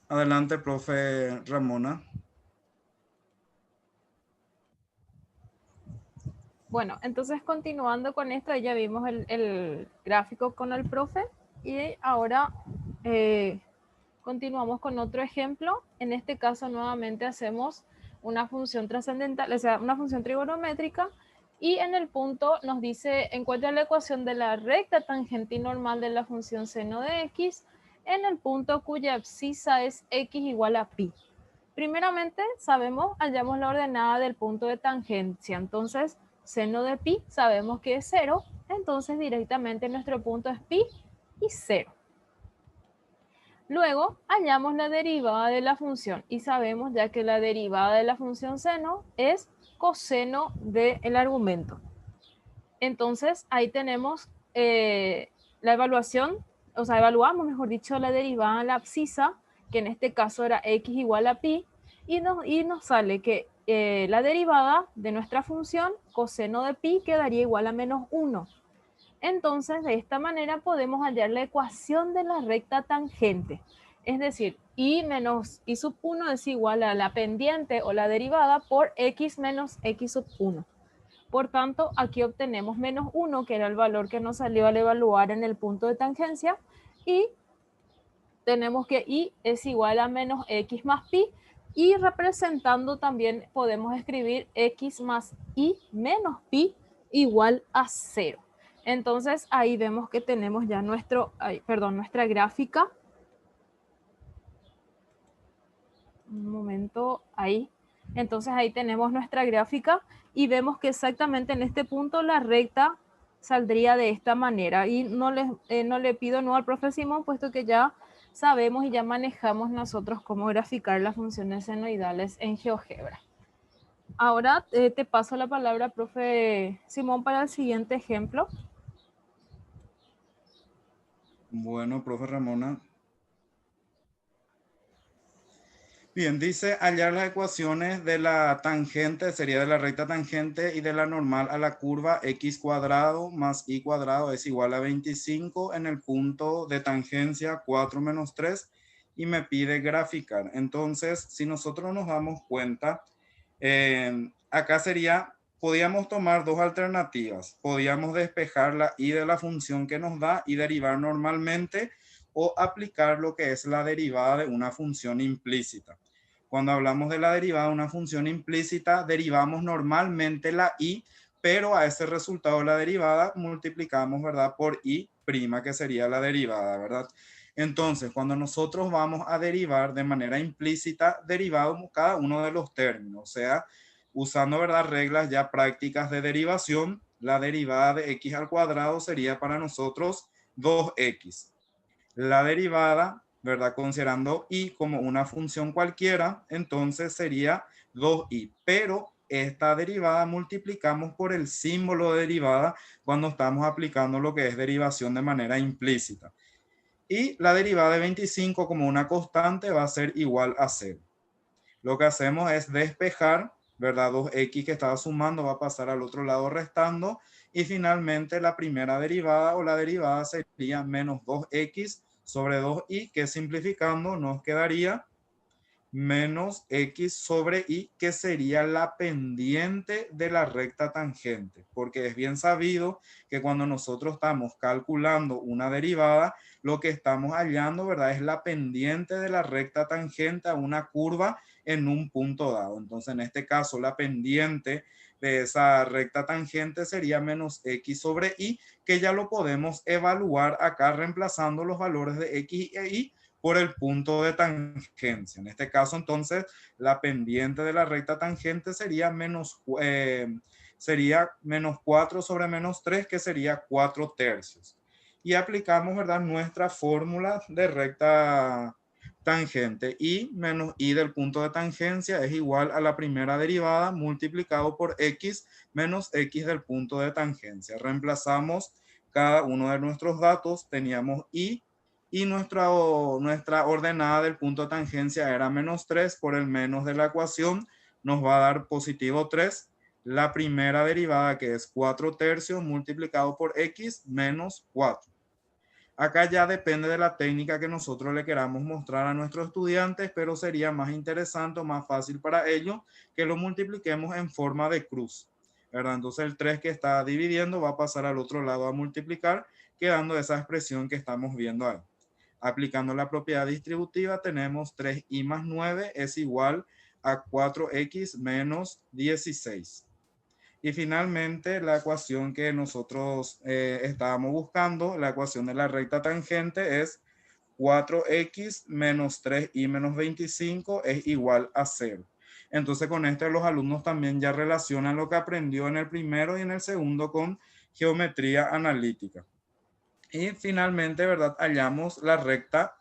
Adelante, profe Ramona. Bueno, entonces continuando con esto, ya vimos el gráfico con el profe y ahora continuamos con otro ejemplo. En este caso nuevamente hacemos una función trascendental, o sea, una función trigonométrica, y en el punto nos dice, encuentra la ecuación de la recta tangente y normal de la función seno de x en el punto cuya abscisa es x igual a pi. Primeramente, hallamos la ordenada del punto de tangencia. Entonces, seno de pi sabemos que es 0. Entonces, directamente nuestro punto es pi y 0. Luego, hallamos la derivada de la función y sabemos ya que la derivada de la función seno es coseno del argumento. Entonces, ahí tenemos la evaluación, o sea, evaluamos, mejor dicho, la derivada de la abscisa, que en este caso era x igual a pi, y nos sale que la derivada de nuestra función coseno de pi quedaría igual a menos 1. Entonces, de esta manera podemos hallar la ecuación de la recta tangente. Es decir, y menos y sub 1 es igual a la pendiente o la derivada por x menos x sub 1. Por tanto, aquí obtenemos menos 1, que era el valor que nos salió al evaluar en el punto de tangencia, y tenemos que y es igual a menos x más pi, y representando también podemos escribir x más y menos pi igual a 0. Entonces ahí vemos que tenemos ya nuestra gráfica. Un momento, ahí. Entonces ahí tenemos nuestra gráfica y vemos que exactamente en este punto la recta saldría de esta manera. Y no le pido no al profe Simón, puesto que ya sabemos y ya manejamos nosotros cómo graficar las funciones senoidales en GeoGebra. Ahora te paso la palabra, profe Simón, para el siguiente ejemplo. Bueno, profe Ramona. Bien, dice hallar las ecuaciones de la tangente, sería de la recta tangente, y de la normal a la curva x cuadrado más y cuadrado es igual a 25 en el punto de tangencia 4 menos 3, y me pide graficar. Entonces, si nosotros nos damos cuenta, acá podíamos tomar dos alternativas. Podíamos despejar la y de la función que nos da y derivar normalmente, o aplicar lo que es la derivada de una función implícita. Cuando hablamos de la derivada de una función implícita, derivamos normalmente la y, pero a ese resultado de la derivada multiplicamos, ¿verdad?, por y', que sería la derivada, ¿verdad? Entonces, cuando nosotros vamos a derivar de manera implícita, derivamos cada uno de los términos, o sea, usando, ¿verdad?, reglas ya prácticas de derivación, la derivada de x al cuadrado sería para nosotros 2x. La derivada, ¿verdad?, considerando y como una función cualquiera, entonces sería 2y, pero esta derivada multiplicamos por el símbolo de derivada cuando estamos aplicando lo que es derivación de manera implícita. Y la derivada de 25 como una constante va a ser igual a 0. Lo que hacemos es despejar ¿verdad? 2x que estaba sumando va a pasar al otro lado restando. Y finalmente la primera derivada o la derivada sería menos 2x sobre 2y, que simplificando nos quedaría menos x sobre y, que sería la pendiente de la recta tangente, porque es bien sabido que cuando nosotros estamos calculando una derivada, lo que estamos hallando, ¿verdad?, es la pendiente de la recta tangente a una curva en un punto dado. Entonces, en este caso, la pendiente de esa recta tangente sería menos x sobre y, que ya lo podemos evaluar acá reemplazando los valores de x e y por el punto de tangencia. En este caso, entonces, la pendiente de la recta tangente sería menos 4 sobre menos 3, que sería 4 tercios. Y aplicamos, ¿verdad?, nuestra fórmula de recta tangente. Y menos y del punto de tangencia es igual a la primera derivada multiplicado por x menos x del punto de tangencia. Reemplazamos cada uno de nuestros datos. Teníamos y nuestra ordenada del punto de tangencia era menos 3, por el menos de la ecuación nos va a dar positivo 3. La primera derivada, que es 4 tercios multiplicado por x menos 4. Acá ya depende de la técnica que nosotros le queramos mostrar a nuestros estudiantes, pero sería más interesante o más fácil para ellos que lo multipliquemos en forma de cruz, ¿verdad? Entonces el 3 que está dividiendo va a pasar al otro lado a multiplicar, quedando esa expresión que estamos viendo ahí. Aplicando la propiedad distributiva, tenemos 3y más 9 es igual a 4x menos 16. Y finalmente, la ecuación que nosotros estábamos buscando, la ecuación de la recta tangente, es 4x menos 3y menos 25 es igual a 0. Entonces, con esto los alumnos también ya relacionan lo que aprendió en el primero y en el segundo con geometría analítica. Y finalmente, ¿verdad?, hallamos la recta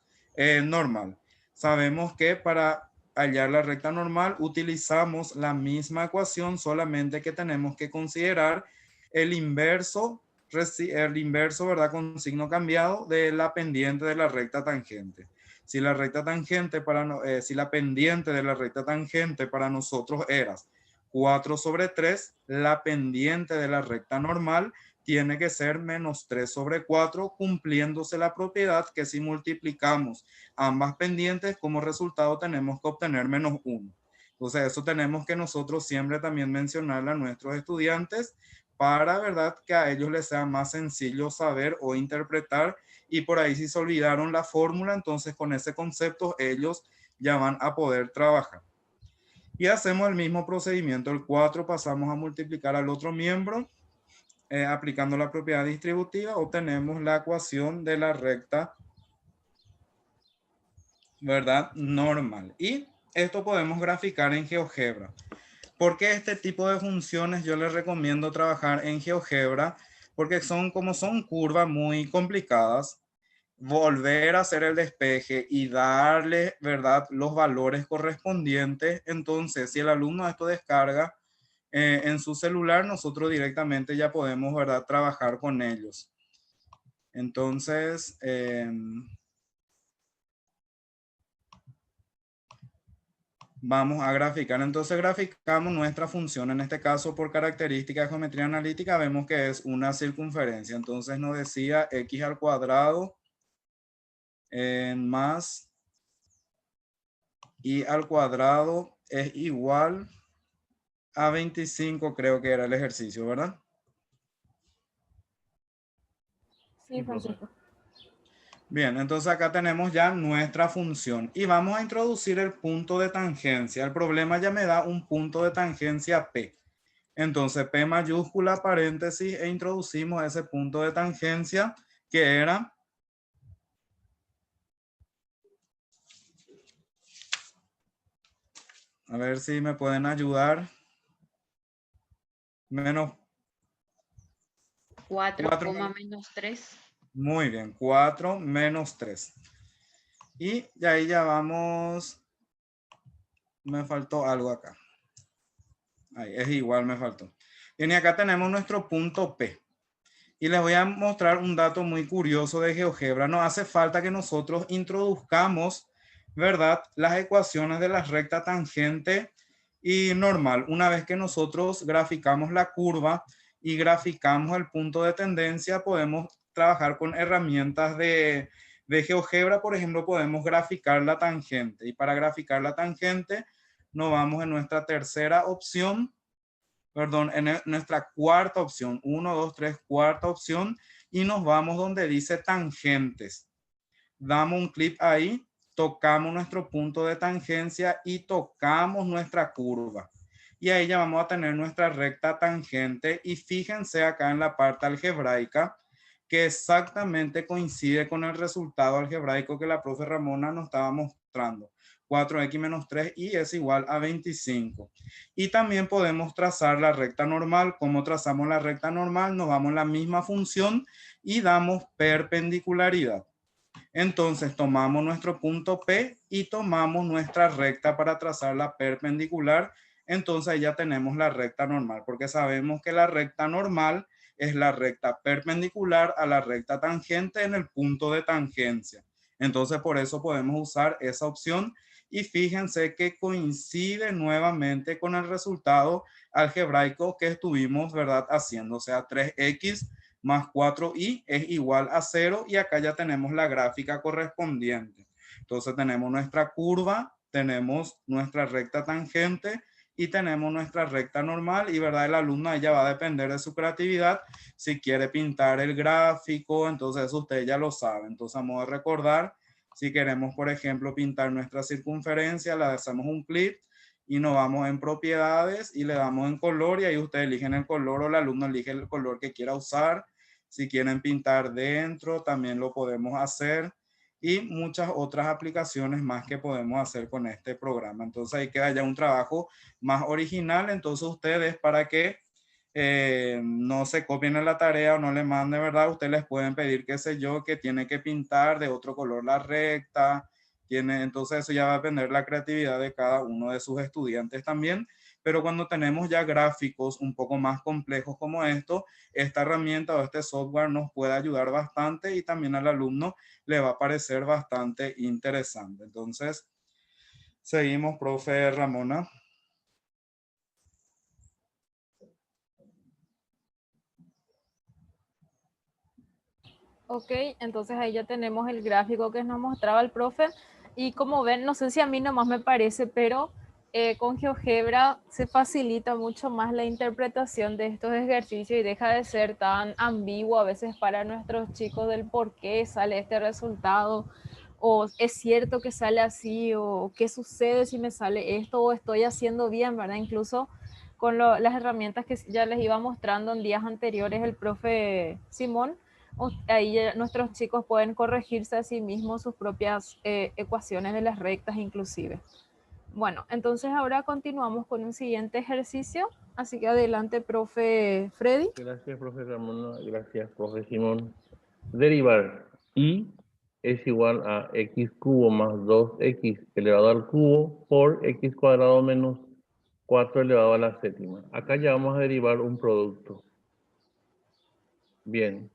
normal. Sabemos que para hallar la recta normal utilizamos la misma ecuación, solamente que tenemos que considerar el inverso, ¿verdad?, con signo cambiado de la pendiente de la recta tangente. Si la recta tangente si la pendiente de la recta tangente para nosotros era 4 sobre 3, la pendiente de la recta normal tiene que ser menos 3 sobre 4, cumpliéndose la propiedad que si multiplicamos ambas pendientes, como resultado tenemos que obtener menos 1. Entonces, eso tenemos que nosotros siempre también mencionarle a nuestros estudiantes para, ¿verdad?, que a ellos les sea más sencillo saber o interpretar. Y por ahí, si se olvidaron la fórmula, entonces con ese concepto ellos ya van a poder trabajar. Y hacemos el mismo procedimiento. El 4 pasamos a multiplicar al otro miembro. Aplicando la propiedad distributiva, obtenemos la ecuación de la recta, ¿verdad?, normal. Y esto podemos graficar en GeoGebra. ¿Por qué este tipo de funciones yo les recomiendo trabajar en GeoGebra? Porque como son curvas muy complicadas, volver a hacer el despeje y darle, ¿verdad?, los valores correspondientes. Entonces, si el alumno esto descarga en su celular, nosotros directamente ya podemos, ¿verdad?, trabajar con ellos. Entonces, vamos a graficar. Entonces graficamos nuestra función, en este caso por característica de geometría analítica, vemos que es una circunferencia. Entonces nos decía x al cuadrado más y al cuadrado es igual a 25, creo que era el ejercicio, ¿verdad? Sí, Francisco. Bien, entonces acá tenemos ya nuestra función y vamos a introducir el punto de tangencia. El problema ya me da un punto de tangencia P. Entonces P mayúscula, paréntesis, e introducimos ese punto de tangencia que era a ver si me pueden ayudar. Menos 4, menos 3. Muy bien, 4 menos 3. Y de ahí ya vamos. Me faltó algo acá. Ahí, es igual, me faltó. Y acá tenemos nuestro punto P. Y les voy a mostrar un dato muy curioso de GeoGebra. No hace falta que nosotros introduzcamos, ¿verdad?, las ecuaciones de la recta tangente Y normal, una vez que nosotros graficamos la curva y graficamos el punto de tendencia, podemos trabajar con herramientas de GeoGebra. Por ejemplo, podemos graficar la tangente. Y para graficar la tangente, nos vamos en nuestra tercera opción, perdón, en nuestra cuarta opción, 1, 2, 3, cuarta opción, y nos vamos donde dice tangentes. Damos un clic ahí, tocamos nuestro punto de tangencia y tocamos nuestra curva. Y ahí ya vamos a tener nuestra recta tangente. Y fíjense acá en la parte algebraica que exactamente coincide con el resultado algebraico que la profe Ramona nos estaba mostrando. 4x menos 3y es igual a 25. Y también podemos trazar la recta normal. ¿Cómo trazamos la recta normal? Nos vamos a la misma función y damos perpendicularidad. Entonces tomamos nuestro punto P y tomamos nuestra recta para trazar la perpendicular. Entonces ya tenemos la recta normal, porque sabemos que la recta normal es la recta perpendicular a la recta tangente en el punto de tangencia. Entonces por eso podemos usar esa opción y fíjense que coincide nuevamente con el resultado algebraico que estuvimos, ¿verdad?, haciendo. O sea, 3x más 4y es igual a 0 y acá ya tenemos la gráfica correspondiente. Entonces tenemos nuestra curva, tenemos nuestra recta tangente y tenemos nuestra recta normal y, ¿verdad?, el alumno ya va a depender de su creatividad. Si quiere pintar el gráfico, entonces eso usted ya lo sabe. Entonces vamos a recordar, si queremos, por ejemplo, pintar nuestra circunferencia, le hacemos un clic y nos vamos en propiedades y le damos en color y ahí ustedes eligen el color o el alumno elige el color que quiera usar. Si quieren pintar dentro, también lo podemos hacer y muchas otras aplicaciones más que podemos hacer con este programa. Entonces ahí queda ya un trabajo más original. Entonces ustedes, para que no se copien en la tarea o no le manden, ¿verdad? Ustedes les pueden pedir, qué sé yo, que tiene que pintar de otro color la recta. Entonces eso ya va a depender de la creatividad de cada uno de sus estudiantes también. Pero cuando tenemos ya gráficos un poco más complejos como esto, esta herramienta o este software nos puede ayudar bastante y también al alumno le va a parecer bastante interesante. Entonces, seguimos, profe Ramona. Ok, entonces ahí ya tenemos el gráfico que nos mostraba el profe. Y como ven, no sé si a mí nomás me parece, pero con GeoGebra se facilita mucho más la interpretación de estos ejercicios y deja de ser tan ambiguo a veces para nuestros chicos del por qué sale este resultado, o es cierto que sale así, o qué sucede si me sale esto, o estoy haciendo bien, ¿verdad? Incluso con las herramientas que ya les iba mostrando en días anteriores el profe Simón, ahí nuestros chicos pueden corregirse a sí mismos sus propias ecuaciones de las rectas inclusive. Bueno, entonces ahora continuamos con un siguiente ejercicio, así que adelante, profe Freddy. Gracias, profe Ramón. Gracias, profe Simón. Derivar y es igual a x cubo más 2x elevado al cubo por x cuadrado menos 4 elevado a la séptima. Acá ya vamos a derivar un producto. Bien,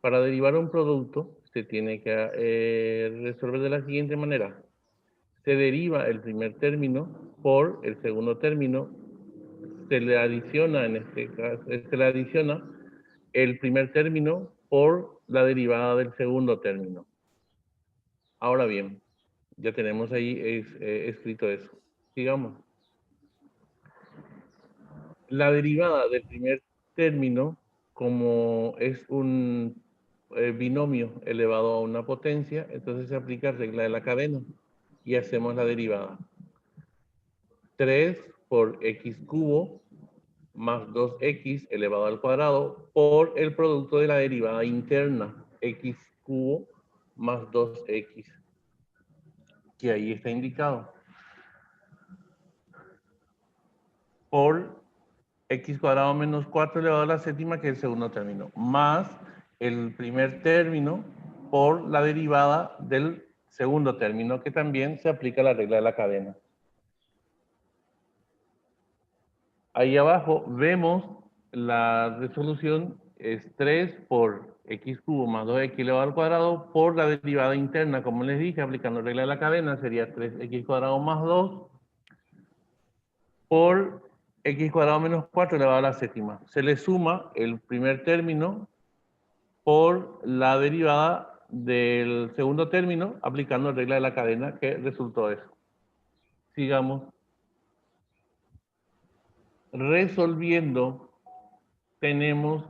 para derivar un producto se tiene que resolver de la siguiente manera. Se deriva el primer término por el segundo término. Se le adiciona, en este caso, se le adiciona el primer término por la derivada del segundo término. Ahora bien, ya tenemos ahí escrito eso. Sigamos. La derivada del primer término, como es un binomio elevado a una potencia, entonces se aplica regla de la cadena y hacemos la derivada. 3 por x cubo más 2x elevado al cuadrado por el producto de la derivada interna, x cubo más 2x, que ahí está indicado, por x cuadrado menos 4 elevado a la séptima, que es el segundo término, más el primer término por la derivada del segundo término, que también se aplica la regla de la cadena. Ahí abajo vemos la resolución es 3 por x cubo más 2x elevado al cuadrado por la derivada interna, como les dije, aplicando regla de la cadena, sería 3x cuadrado más 2 por x cuadrado menos 4 elevado a la séptima. Se le suma el primer término por la derivada del segundo término, aplicando la regla de la cadena, que resultó eso. Sigamos. Resolviendo, tenemos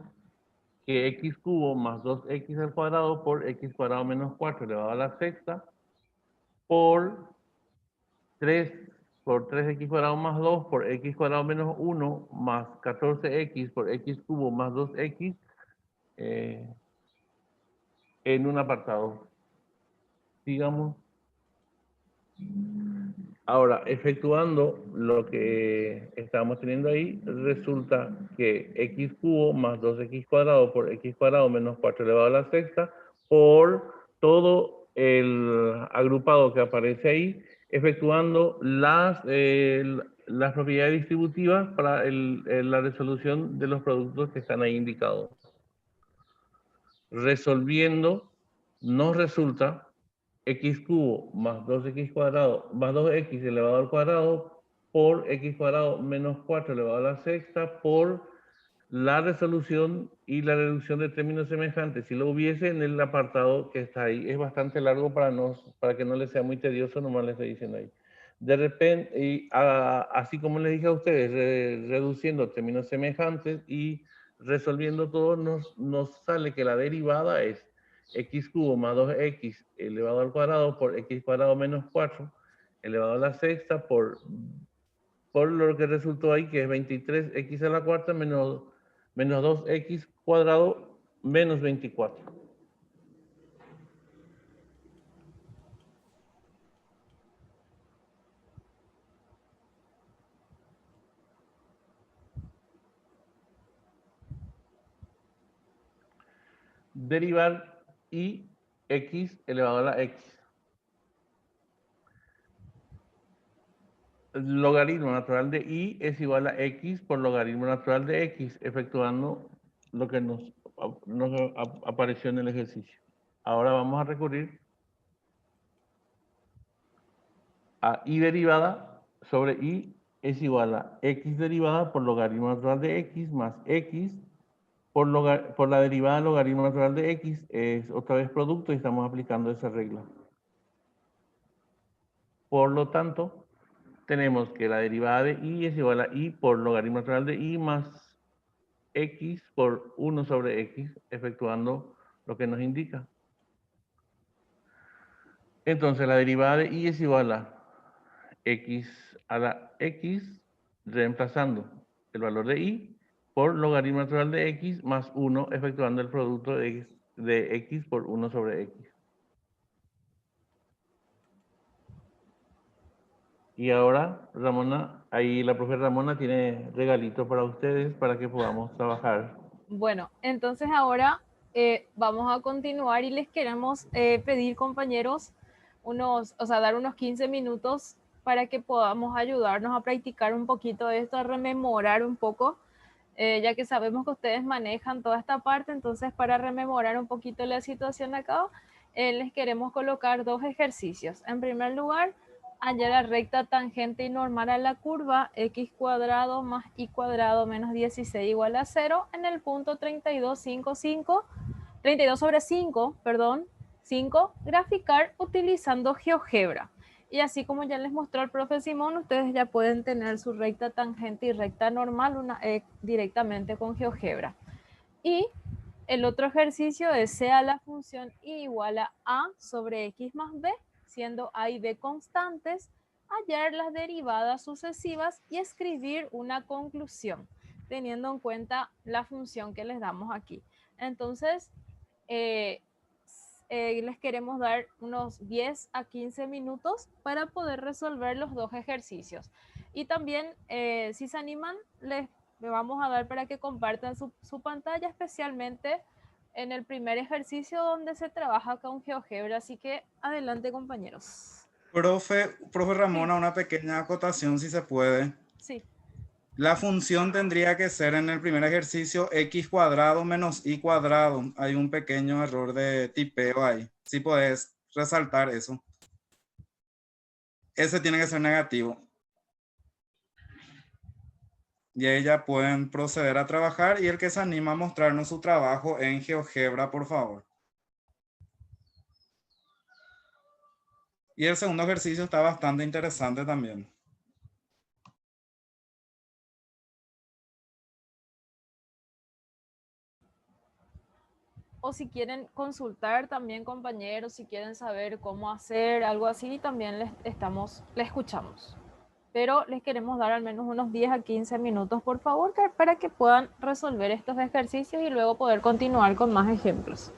que x cubo más 2x al cuadrado por x cuadrado menos 4 elevado a la sexta por 3x cuadrado más 2 por x cuadrado menos 1 más 14x por x cubo más 2x en un apartado. Digamos. Ahora, efectuando lo que estamos teniendo ahí, resulta que x cubo más 2x cuadrado por x cuadrado menos 4 elevado a la sexta por todo el agrupado que aparece ahí, efectuando las propiedades distributivas para la resolución de los productos que están ahí indicados. Resolviendo, nos resulta x cubo más 2x cuadrado más 2x elevado al cuadrado por x cuadrado menos 4 elevado a la sexta por la resolución y la reducción de términos semejantes. Si lo hubiese en el apartado que está ahí, es bastante largo para que no les sea muy tedioso, nomás les estoy diciendo ahí. De repente, así como les dije a ustedes, reduciendo términos semejantes y resolviendo todo, nos sale que la derivada es x cubo más 2x elevado al cuadrado por x cuadrado menos 4 elevado a la sexta por lo que resultó ahí, que es 23x a la cuarta menos 2x cuadrado menos 24. Derivar y x elevado a la x. Logaritmo natural de y es igual a x por logaritmo natural de x, efectuando lo que nos apareció en el ejercicio. Ahora vamos a recurrir a y derivada sobre y es igual a x derivada por logaritmo natural de x más x por la derivada del logaritmo natural de x, es otra vez producto y estamos aplicando esa regla. Por lo tanto, tenemos que la derivada de y es igual a y por logaritmo natural de y más x por 1 sobre x, efectuando lo que nos indica. Entonces, la derivada de y es igual a x a la x, reemplazando el valor de y por logaritmo natural de x más 1, efectuando el producto de x por 1 sobre x. Y ahora, Ramona, ahí la profe Ramona tiene regalito para ustedes para que podamos trabajar. Bueno, entonces ahora vamos a continuar y les queremos pedir, compañeros, dar unos 15 minutos para que podamos ayudarnos a practicar un poquito esto, a rememorar un poco, ya que sabemos que ustedes manejan toda esta parte. Entonces, para rememorar un poquito la situación acá, les queremos colocar dos ejercicios. En primer lugar, hallar la recta tangente y normal a la curva x cuadrado más y cuadrado menos 16 igual a 0 en el punto 32 sobre 5, 5, graficar utilizando GeoGebra. Y así como ya les mostró el profe Simón, ustedes ya pueden tener su recta tangente y recta normal directamente con GeoGebra. Y el otro ejercicio es sea la función y igual a sobre x más b, siendo a y b constantes, hallar las derivadas sucesivas y escribir una conclusión, teniendo en cuenta la función que les damos aquí. Entonces, les queremos dar unos 10 a 15 minutos para poder resolver los dos ejercicios. Y también, si se animan, le vamos a dar para que compartan su pantalla, especialmente en el primer ejercicio donde se trabaja con GeoGebra. Así que adelante, compañeros. Profe Ramona, una pequeña acotación si se puede. Sí. La función tendría que ser en el primer ejercicio x cuadrado menos y cuadrado. Hay un pequeño error de tipeo ahí. Si puedes resaltar eso. Ese tiene que ser negativo. y ahí ya pueden proceder a trabajar. Y el que se anima a mostrarnos su trabajo en GeoGebra, por favor. Y el segundo ejercicio está bastante interesante también. O si quieren consultar también, compañeros, si quieren saber cómo hacer algo así, también les escuchamos. Pero les queremos dar al menos unos 10 a 15 minutos, por favor, para que puedan resolver estos ejercicios y luego poder continuar con más ejemplos.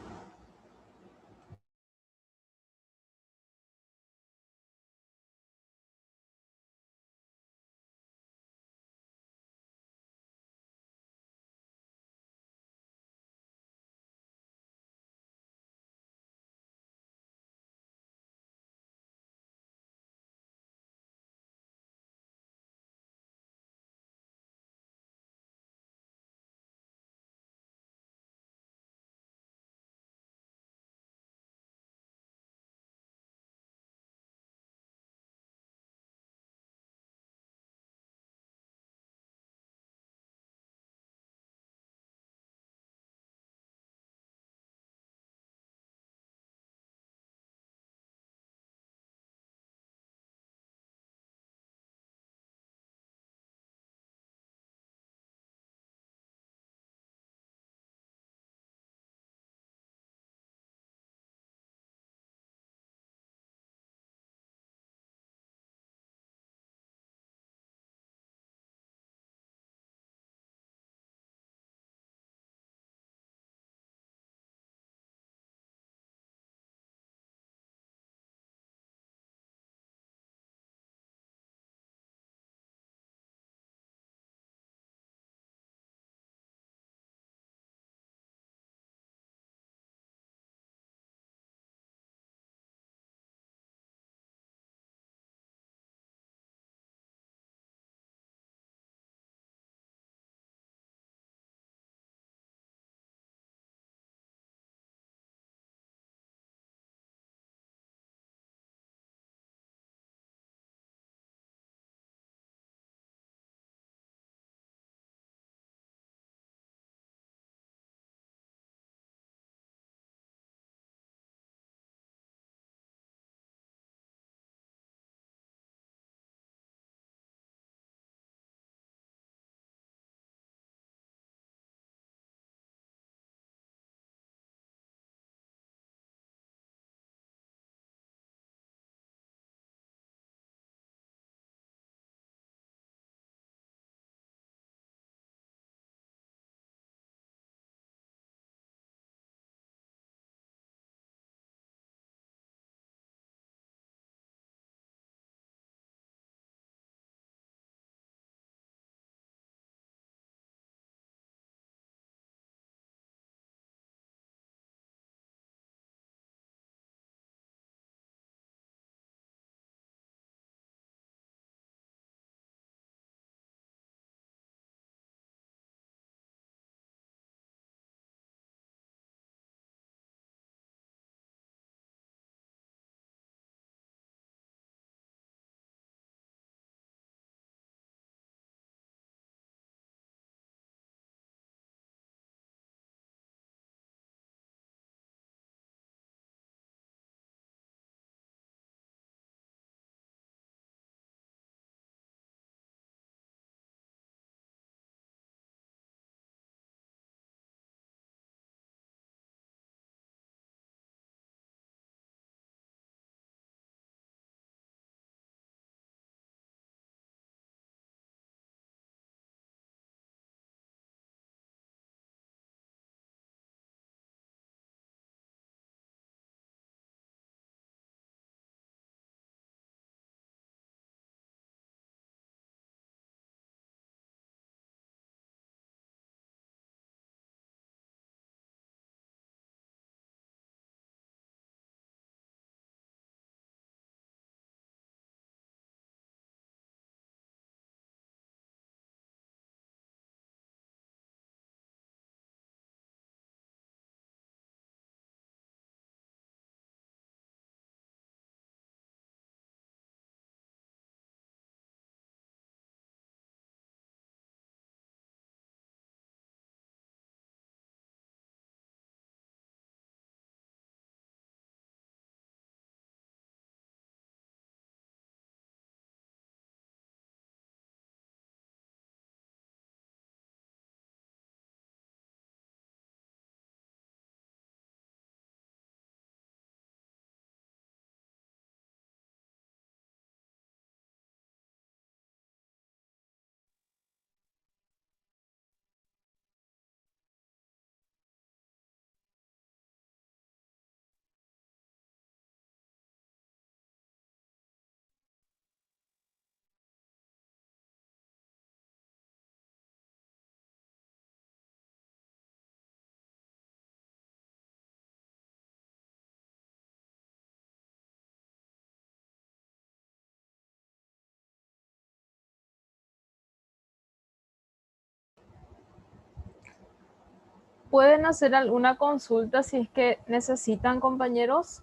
Pueden hacer alguna consulta si es que necesitan, compañeros.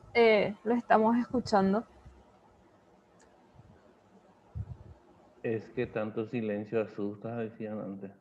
Lo estamos escuchando. Es que tanto silencio asusta, decían antes.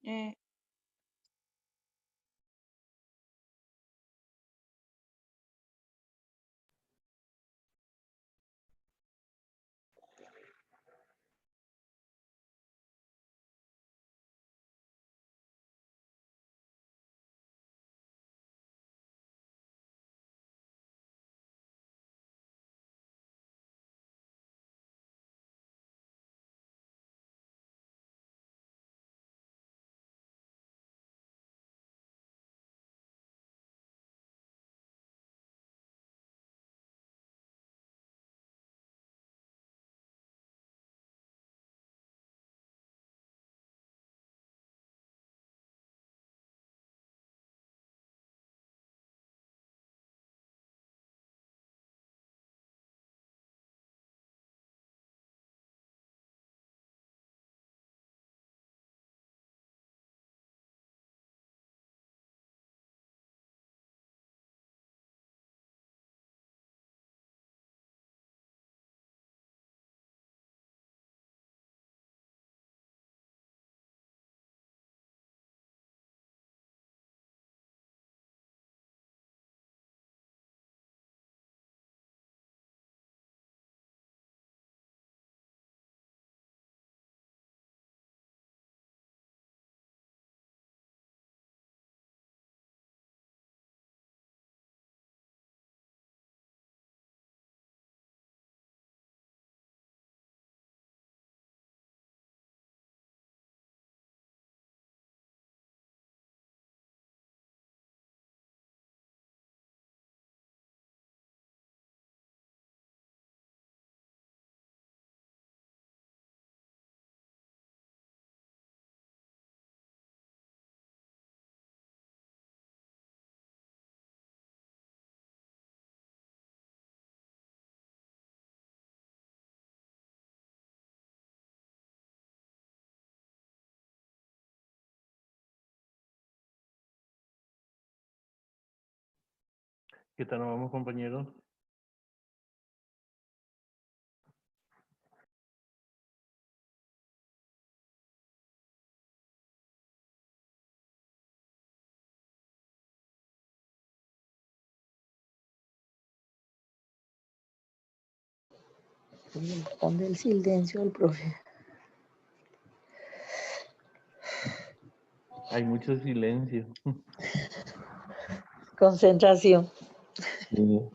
Eh, ¿Qué tal nos vamos, compañeros? Responde el silencio al profe. Hay mucho silencio. Concentración. Sí.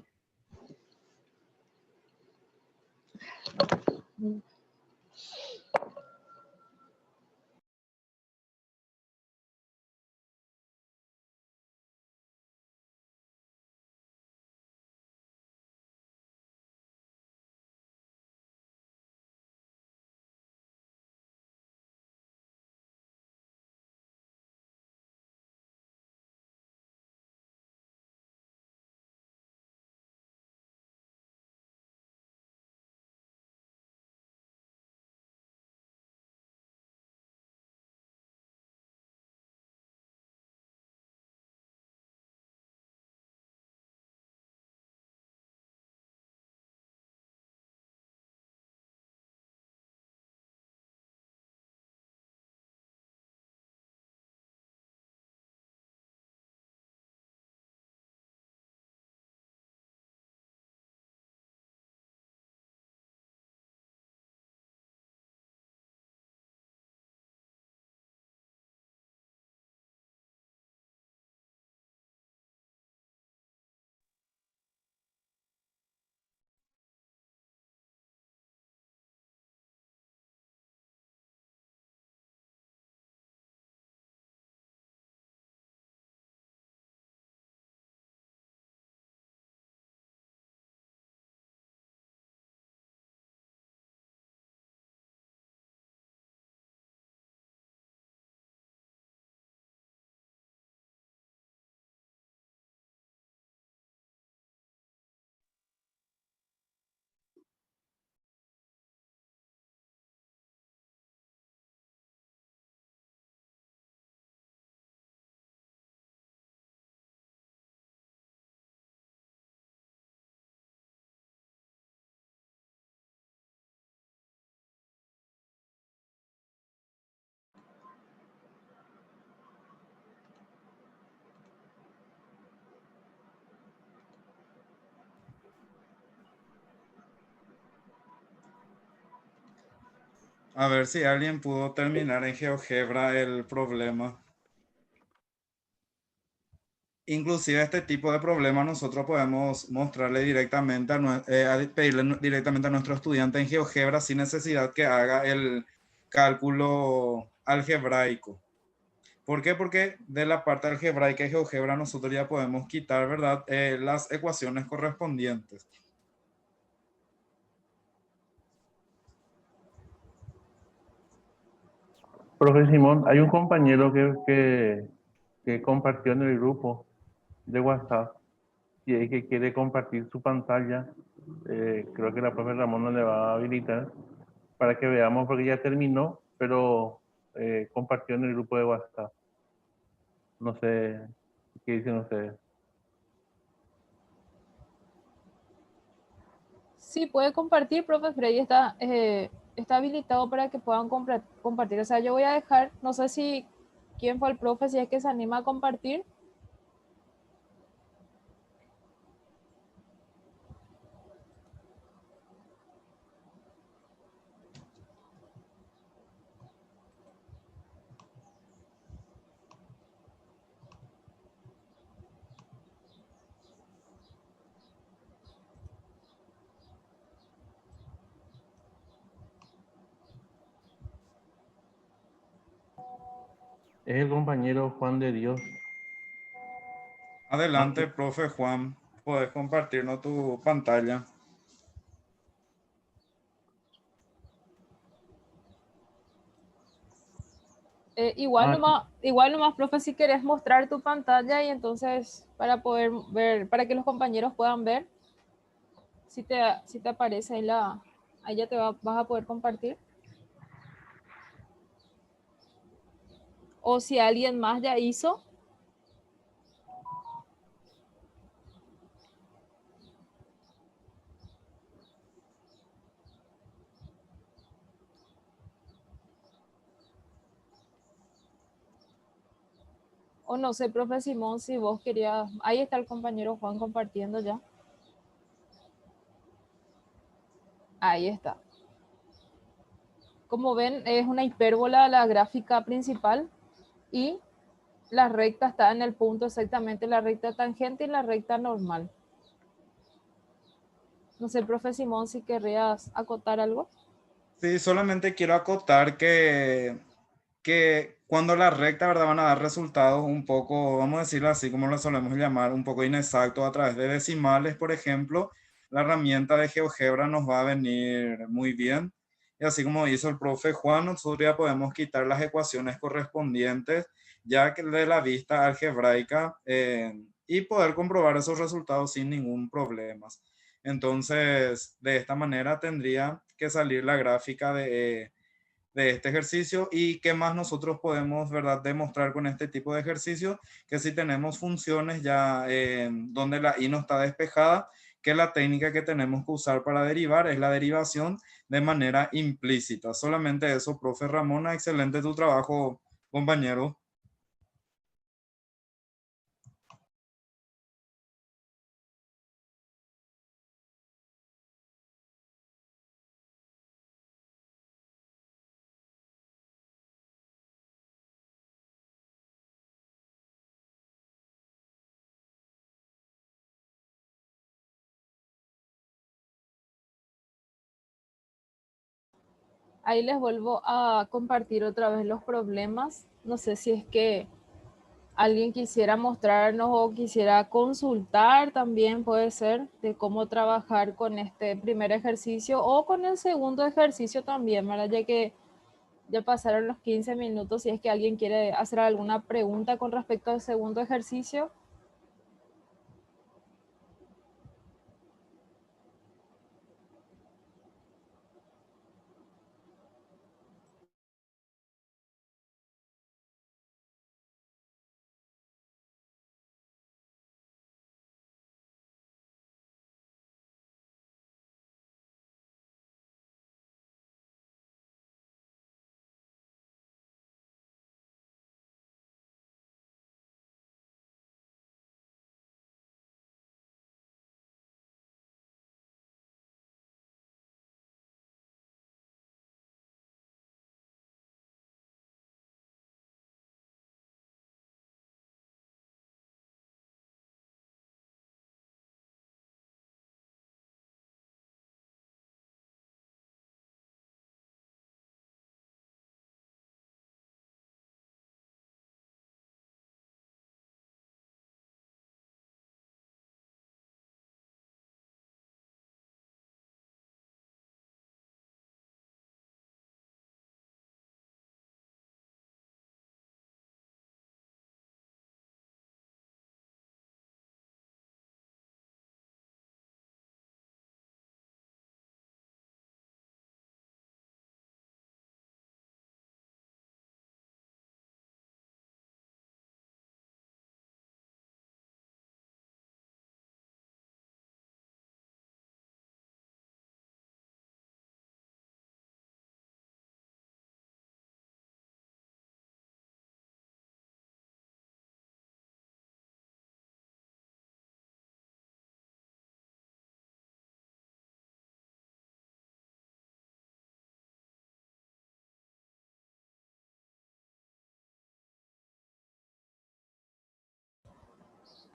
A ver si alguien pudo terminar en GeoGebra el problema. Inclusive este tipo de problema nosotros podemos mostrarle directamente pedirle directamente a nuestro estudiante en GeoGebra sin necesidad que haga el cálculo algebraico. ¿Por qué? Porque de la parte algebraica y GeoGebra nosotros ya podemos quitar, ¿verdad? Las ecuaciones correspondientes. Profe Simón, hay un compañero que compartió en el grupo de WhatsApp y es que quiere compartir su pantalla. Creo que la profe Ramón no le va a habilitar para que veamos porque ya terminó, pero compartió en el grupo de WhatsApp. No sé qué dicen ustedes. Sí, puede compartir, profe Freddy, está habilitado para que puedan compartir. O sea, yo voy a dejar, no sé si quién fue el profe, si es que se anima a compartir. Es el compañero Juan de Dios. Adelante, profe Juan, puedes compartirnos tu pantalla. Igual nomás, profe, si querés mostrar tu pantalla y entonces para poder ver, para que los compañeros puedan ver, si te aparece ahí ya vas a poder compartir. O si alguien más ya hizo. O no sé, profe Simón, si vos querías. Ahí está el compañero Juan compartiendo ya. Ahí está. Como ven, es una hipérbola la gráfica principal y la recta está en el punto exactamente, la recta tangente y la recta normal. No sé, profe Simón, si querrías acotar algo. Sí, solamente quiero acotar que cuando la recta, ¿verdad? Van a dar resultados un poco, vamos a decirlo así, como lo solemos llamar, un poco inexactos a través de decimales, por ejemplo, la herramienta de GeoGebra nos va a venir muy bien. Y así como hizo el profe Juan, nosotros ya podemos quitar las ecuaciones correspondientes, ya que de la vista algebraica, y poder comprobar esos resultados sin ningún problema. Entonces, de esta manera tendría que salir la gráfica de este ejercicio y qué más nosotros podemos, ¿verdad?, demostrar con este tipo de ejercicio, que si tenemos funciones ya donde la y no está despejada, que la técnica que tenemos que usar para derivar es la derivación de manera implícita. Solamente eso, profe Ramona, excelente tu trabajo, compañero. Ahí les vuelvo a compartir otra vez los problemas. No sé si es que alguien quisiera mostrarnos o quisiera consultar también, puede ser, de cómo trabajar con este primer ejercicio o con el segundo ejercicio también, ¿verdad? Ya que ya pasaron los 15 minutos, si es que alguien quiere hacer alguna pregunta con respecto al segundo ejercicio.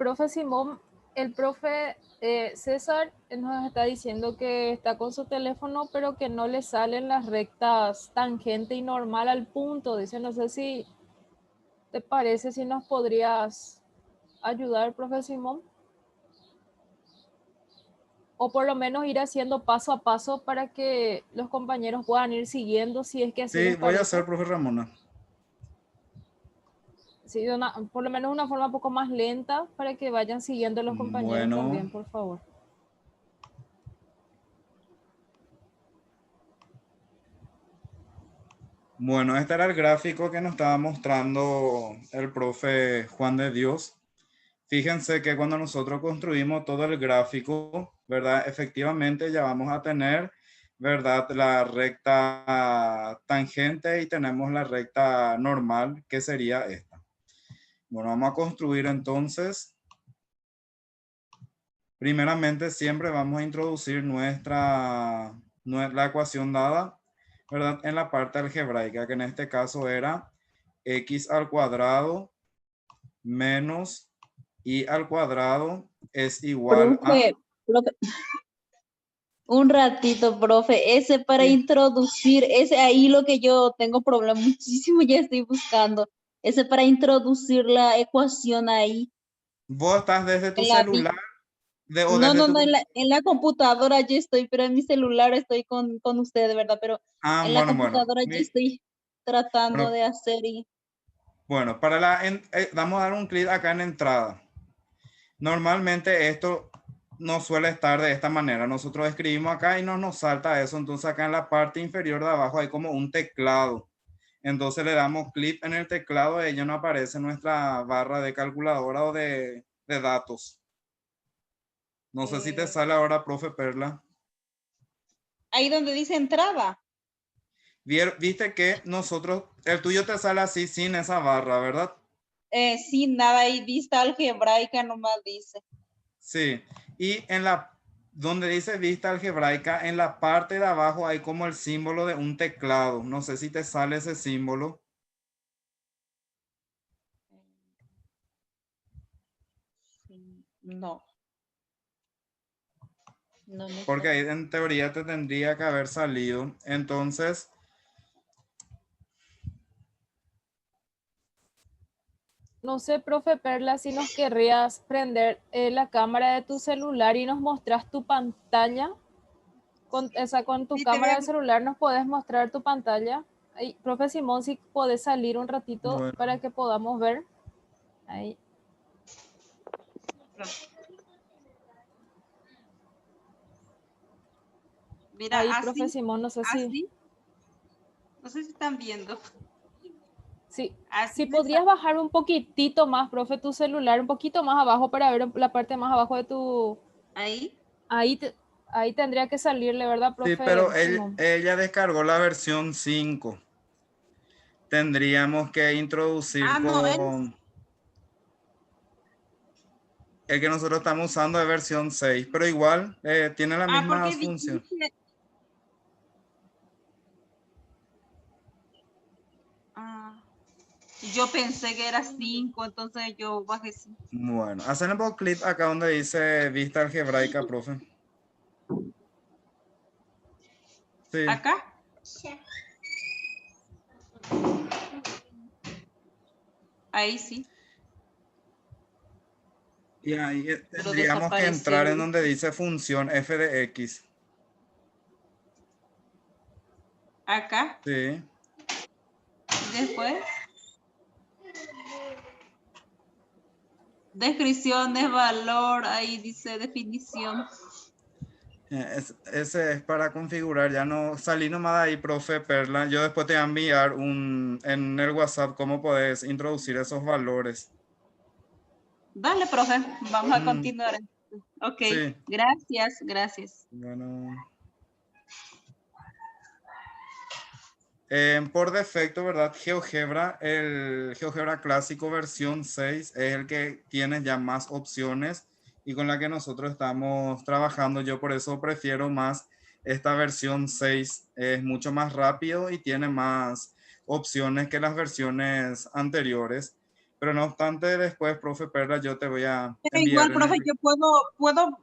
profe Simón, el profe César nos está diciendo que está con su teléfono, pero que no le salen las rectas tangente y normal al punto. Dice, no sé si te parece, si nos podrías ayudar, profe Simón. O por lo menos ir haciendo paso a paso para que los compañeros puedan ir siguiendo, si es que así Sí, les voy a parece. hacer, profe Ramona. Sí, por lo menos una forma un poco más lenta para que vayan siguiendo los compañeros Bueno. también, por favor. Bueno, este era el gráfico que nos estaba mostrando el profe Juan de Dios. Fíjense que cuando nosotros construimos todo el gráfico, ¿verdad? Efectivamente ya vamos a tener, ¿verdad? La recta tangente y tenemos la recta normal, que sería esta. Bueno, vamos a construir entonces. Primeramente, siempre vamos a introducir la ecuación dada, ¿verdad? En la parte algebraica, que en este caso era x al cuadrado menos y al cuadrado es igual a... Profe, un ratito, profe, ese para Sí, introducir, ese ahí lo que yo tengo problema muchísimo, ya estoy buscando, ese para introducir la ecuación ahí. vos estás desde tu En la, celular o no, desde no, tu... no, en la computadora yo estoy, pero en mi celular estoy con usted, de verdad, pero Ah, en la bueno. computadora yo estoy tratando Bueno, de hacer y... bueno, vamos a dar un clic acá en entrada. Normalmente esto no suele estar de esta manera. Nosotros escribimos acá y no nos salta eso. Entonces acá en la parte inferior de abajo hay como un teclado. Entonces le damos clic en el teclado y ella no aparece nuestra barra de calculadora o de datos. No sé si te sale ahora, profe Perla. Ahí donde dice entrada. Viste que nosotros, el tuyo te sale así sin esa barra, ¿verdad? Sí, nada, ahí vista algebraica nomás dice. Sí. Y donde dice vista algebraica, en la parte de abajo hay como el símbolo de un teclado. No sé si te sale ese símbolo. No. No me Porque sale. ahí en teoría te tendría que haber salido. Entonces, No sé, profe Perla, si nos querrías prender la cámara de tu celular y nos mostras tu pantalla. Con tu Sí, te cámara de veo. celular nos podés mostrar tu pantalla. Ahí, profe Simón, si podés salir un ratito bueno, para que podamos ver. Ahí. Mira, Ahí, profe así, Simón, no sé si... así. No sé si están viendo. Sí, Así si me podrías bajar un poquitito más, profe, tu celular, un poquito más abajo para ver la parte más abajo de tu... ahí. Ahí, ahí tendría que salirle, ¿verdad, sí, profe pero Simón? ella descargó la versión 5. Tendríamos que introducir Ah, no, él. con el que nosotros estamos usando de versión 6, pero igual tiene la Ah, misma porque función. Ah, yo pensé que era 5, entonces yo bajé 5. Bueno, hacen un clic acá donde dice vista algebraica, profe. Sí. ¿Acá? Ahí sí. Y ahí Pero tendríamos que desapareció. entrar en donde dice función f de x. Acá. Sí. Después. Descripciones, valor, ahí dice definición. Ese es para configurar, ya no salí nomás de ahí, profe Perla. Yo después te voy a enviar en el WhatsApp cómo puedes introducir esos valores. Dale, profe, vamos a continuar. Ok, Sí, gracias, gracias. bueno. Por defecto, ¿verdad? GeoGebra, el GeoGebra clásico versión 6 es el que tiene ya más opciones y con la que nosotros estamos trabajando. Yo por eso prefiero más esta versión 6. Es mucho más rápido y tiene más opciones que las versiones anteriores. Pero no obstante, después, profe Perla, yo te voy a Pero enviar igual, profe, yo puedo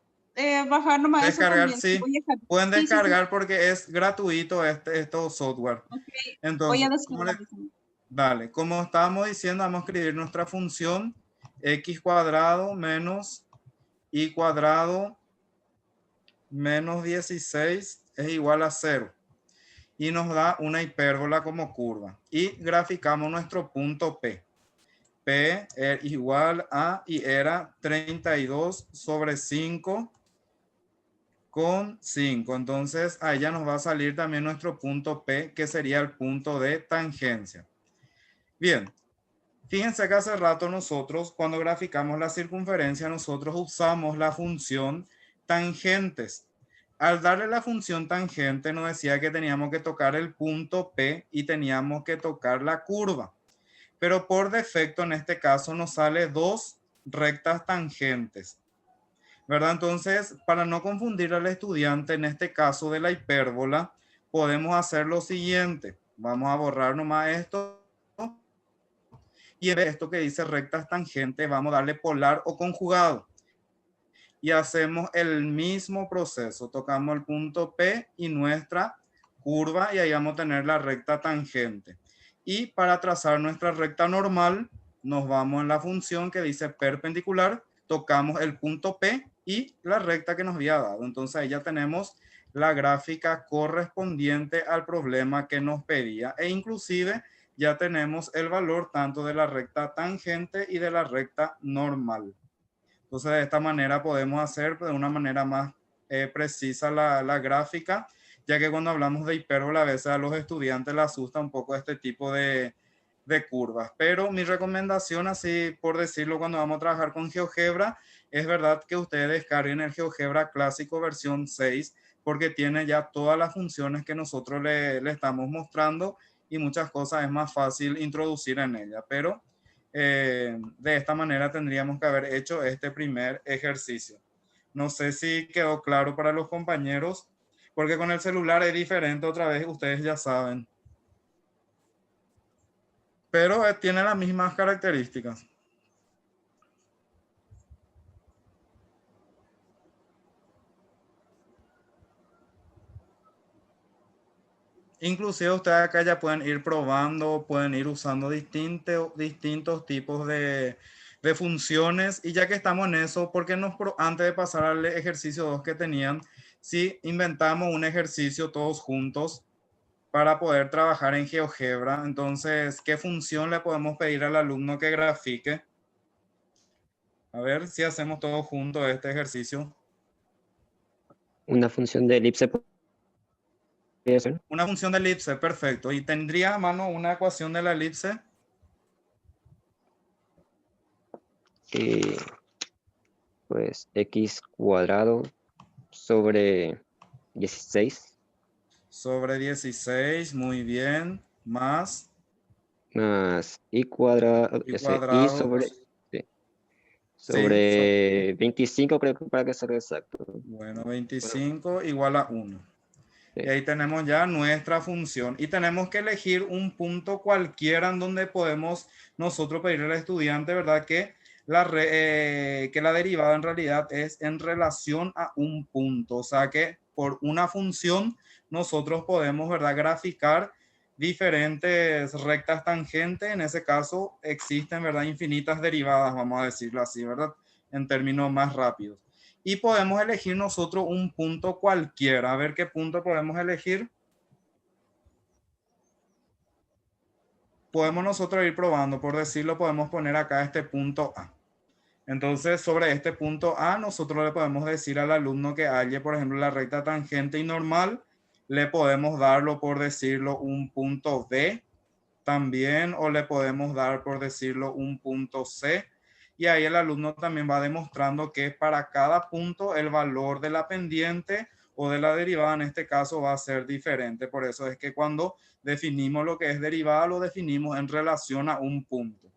bajar nomás eso descargar, también. sí. Voy a dejar. Pueden Sí, sí, sí. descargar porque es gratuito este software. Ok, voy a Entonces, descargar eso. dale, como estábamos diciendo, vamos a escribir nuestra función x cuadrado menos y cuadrado menos 16 es igual a 0. Y nos da una hipérbola como curva. Y graficamos nuestro punto P. P es igual a, y era 32 sobre 5 con 5. Entonces, ahí ya nos va a salir también nuestro punto P, que sería el punto de tangencia. Bien, fíjense que hace rato nosotros, cuando graficamos la circunferencia, nosotros usamos la función tangentes. Al darle la función tangente, nos decía que teníamos que tocar el punto P y teníamos que tocar la curva. Pero por defecto, en este caso, nos sale dos rectas tangentes, ¿verdad? Entonces, para no confundir al estudiante, en este caso de la hipérbola, podemos hacer lo siguiente. Vamos a borrar nomás esto. Y en esto que dice rectas tangentes, vamos a darle polar o conjugado. Y hacemos el mismo proceso. Tocamos el punto P y nuestra curva y ahí vamos a tener la recta tangente. Y para trazar nuestra recta normal, nos vamos en la función que dice perpendicular, tocamos el punto P y la recta que nos había dado. Entonces ahí ya tenemos la gráfica correspondiente al problema que nos pedía. E inclusive ya tenemos el valor tanto de la recta tangente y de la recta normal. Entonces, de esta manera podemos hacer de una manera más precisa la gráfica, ya que cuando hablamos de hipérbola a veces a los estudiantes les asusta un poco este tipo de curvas. Pero mi recomendación, así por decirlo, cuando vamos a trabajar con GeoGebra, es verdad que ustedes descarguen el GeoGebra clásico versión 6, porque tiene ya todas las funciones que nosotros le estamos mostrando y muchas cosas es más fácil introducir en ella. Pero de esta manera tendríamos que haber hecho este primer ejercicio. No sé si quedó claro para los compañeros, porque con el celular es diferente otra vez, ustedes ya saben. Pero tiene las mismas características. Inclusive ustedes acá ya pueden ir probando, pueden ir usando distintos tipos de funciones. Y ya que estamos en eso, ¿por qué antes de pasar al ejercicio 2 que tenían, si inventamos un ejercicio todos juntos para poder trabajar en GeoGebra? Entonces, ¿qué función le podemos pedir al alumno que grafique? A ver si hacemos todos juntos este ejercicio. Una función de elipse. Una función de elipse, perfecto. ¿Y tendría a mano una ecuación de la elipse? Pues x cuadrado sobre 16. Sobre 16, muy bien. Más Y cuadrado. y cuadrado. Y sobre 25, creo que para que sea exacto. Bueno, 25 igual a 1. Sí. Y ahí tenemos ya nuestra función. Y tenemos que elegir un punto cualquiera en donde podemos nosotros pedirle al estudiante, ¿verdad? Que la derivada en realidad es en relación a un punto. O sea que por una función nosotros podemos, ¿verdad?, graficar diferentes rectas tangentes. En ese caso existen, ¿verdad?, infinitas derivadas, vamos a decirlo así, ¿verdad?, en términos más rápidos. Y podemos elegir nosotros un punto cualquiera. A ver qué punto podemos elegir. Podemos nosotros ir probando, por decirlo, podemos poner acá este punto A. Entonces, sobre este punto A, nosotros le podemos decir al alumno que halle, por ejemplo, la recta tangente y normal. Le podemos darlo, por decirlo, un punto B también, o le podemos dar, por decirlo, un punto C. Y ahí el alumno también va demostrando que para cada punto el valor de la pendiente o de la derivada en este caso va a ser diferente. Por eso es que cuando definimos lo que es derivada, lo definimos en relación a un punto.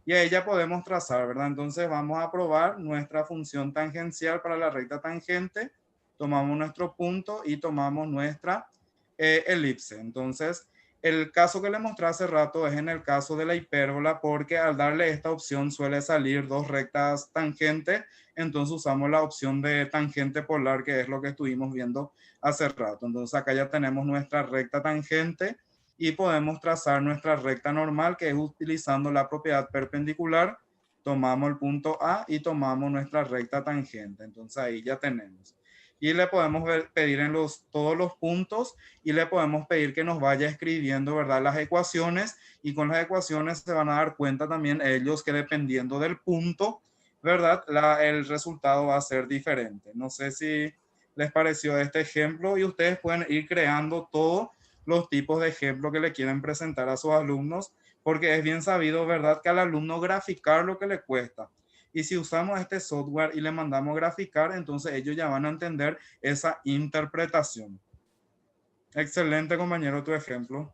Y ahí ya podemos trazar, ¿verdad? Entonces vamos a probar nuestra función tangencial para la recta tangente. Tomamos nuestro punto y tomamos nuestra elipse. Entonces, El caso que le mostré hace rato es en el caso de la hipérbola, porque al darle esta opción suele salir dos rectas tangentes, entonces usamos la opción de tangente polar, que es lo que estuvimos viendo hace rato. Entonces acá ya tenemos nuestra recta tangente y podemos trazar nuestra recta normal, que es utilizando la propiedad perpendicular. Tomamos el punto A y tomamos nuestra recta tangente. Entonces ahí ya tenemos. Y le podemos pedir en todos los puntos y le podemos pedir que nos vaya escribiendo, ¿verdad?, las ecuaciones, y con las ecuaciones se van a dar cuenta también ellos que dependiendo del punto, ¿verdad?, el resultado va a ser diferente. No sé si les pareció este ejemplo, y ustedes pueden ir creando todos los tipos de ejemplos que le quieren presentar a sus alumnos, porque es bien sabido, ¿verdad?, que al alumno graficar lo que le cuesta. Y si usamos este software y le mandamos graficar, entonces ellos ya van a entender esa interpretación. Excelente, compañero, tu ejemplo.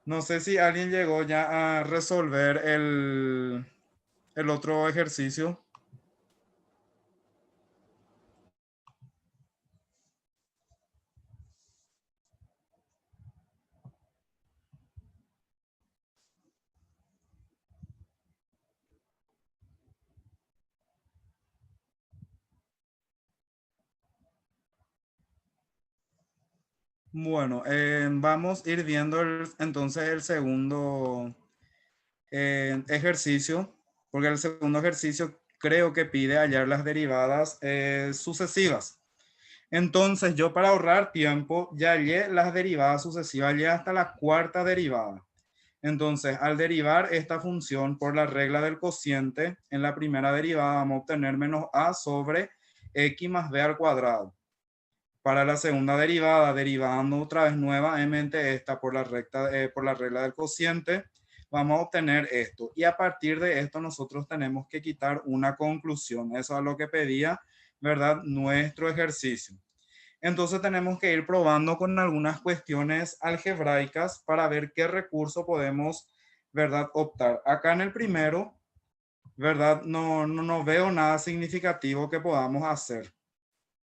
No sé si alguien llegó ya a resolver el otro ejercicio. Bueno, vamos a ir viendo entonces el segundo ejercicio, porque el segundo ejercicio creo que pide hallar las derivadas sucesivas. Entonces yo, para ahorrar tiempo, ya hallé las derivadas sucesivas, hallé hasta la cuarta derivada. Entonces, al derivar esta función por la regla del cociente, en la primera derivada vamos a obtener menos a sobre x más b al cuadrado. Para la segunda derivada, derivando otra vez nuevamente esta por la regla del cociente, vamos a obtener esto. Y a partir de esto nosotros tenemos que quitar una conclusión. Eso es lo que pedía, ¿verdad?, nuestro ejercicio. Entonces tenemos que ir probando con algunas cuestiones algebraicas para ver qué recurso podemos, ¿verdad?, optar. Acá en el primero, ¿verdad?, no veo nada significativo que podamos hacer.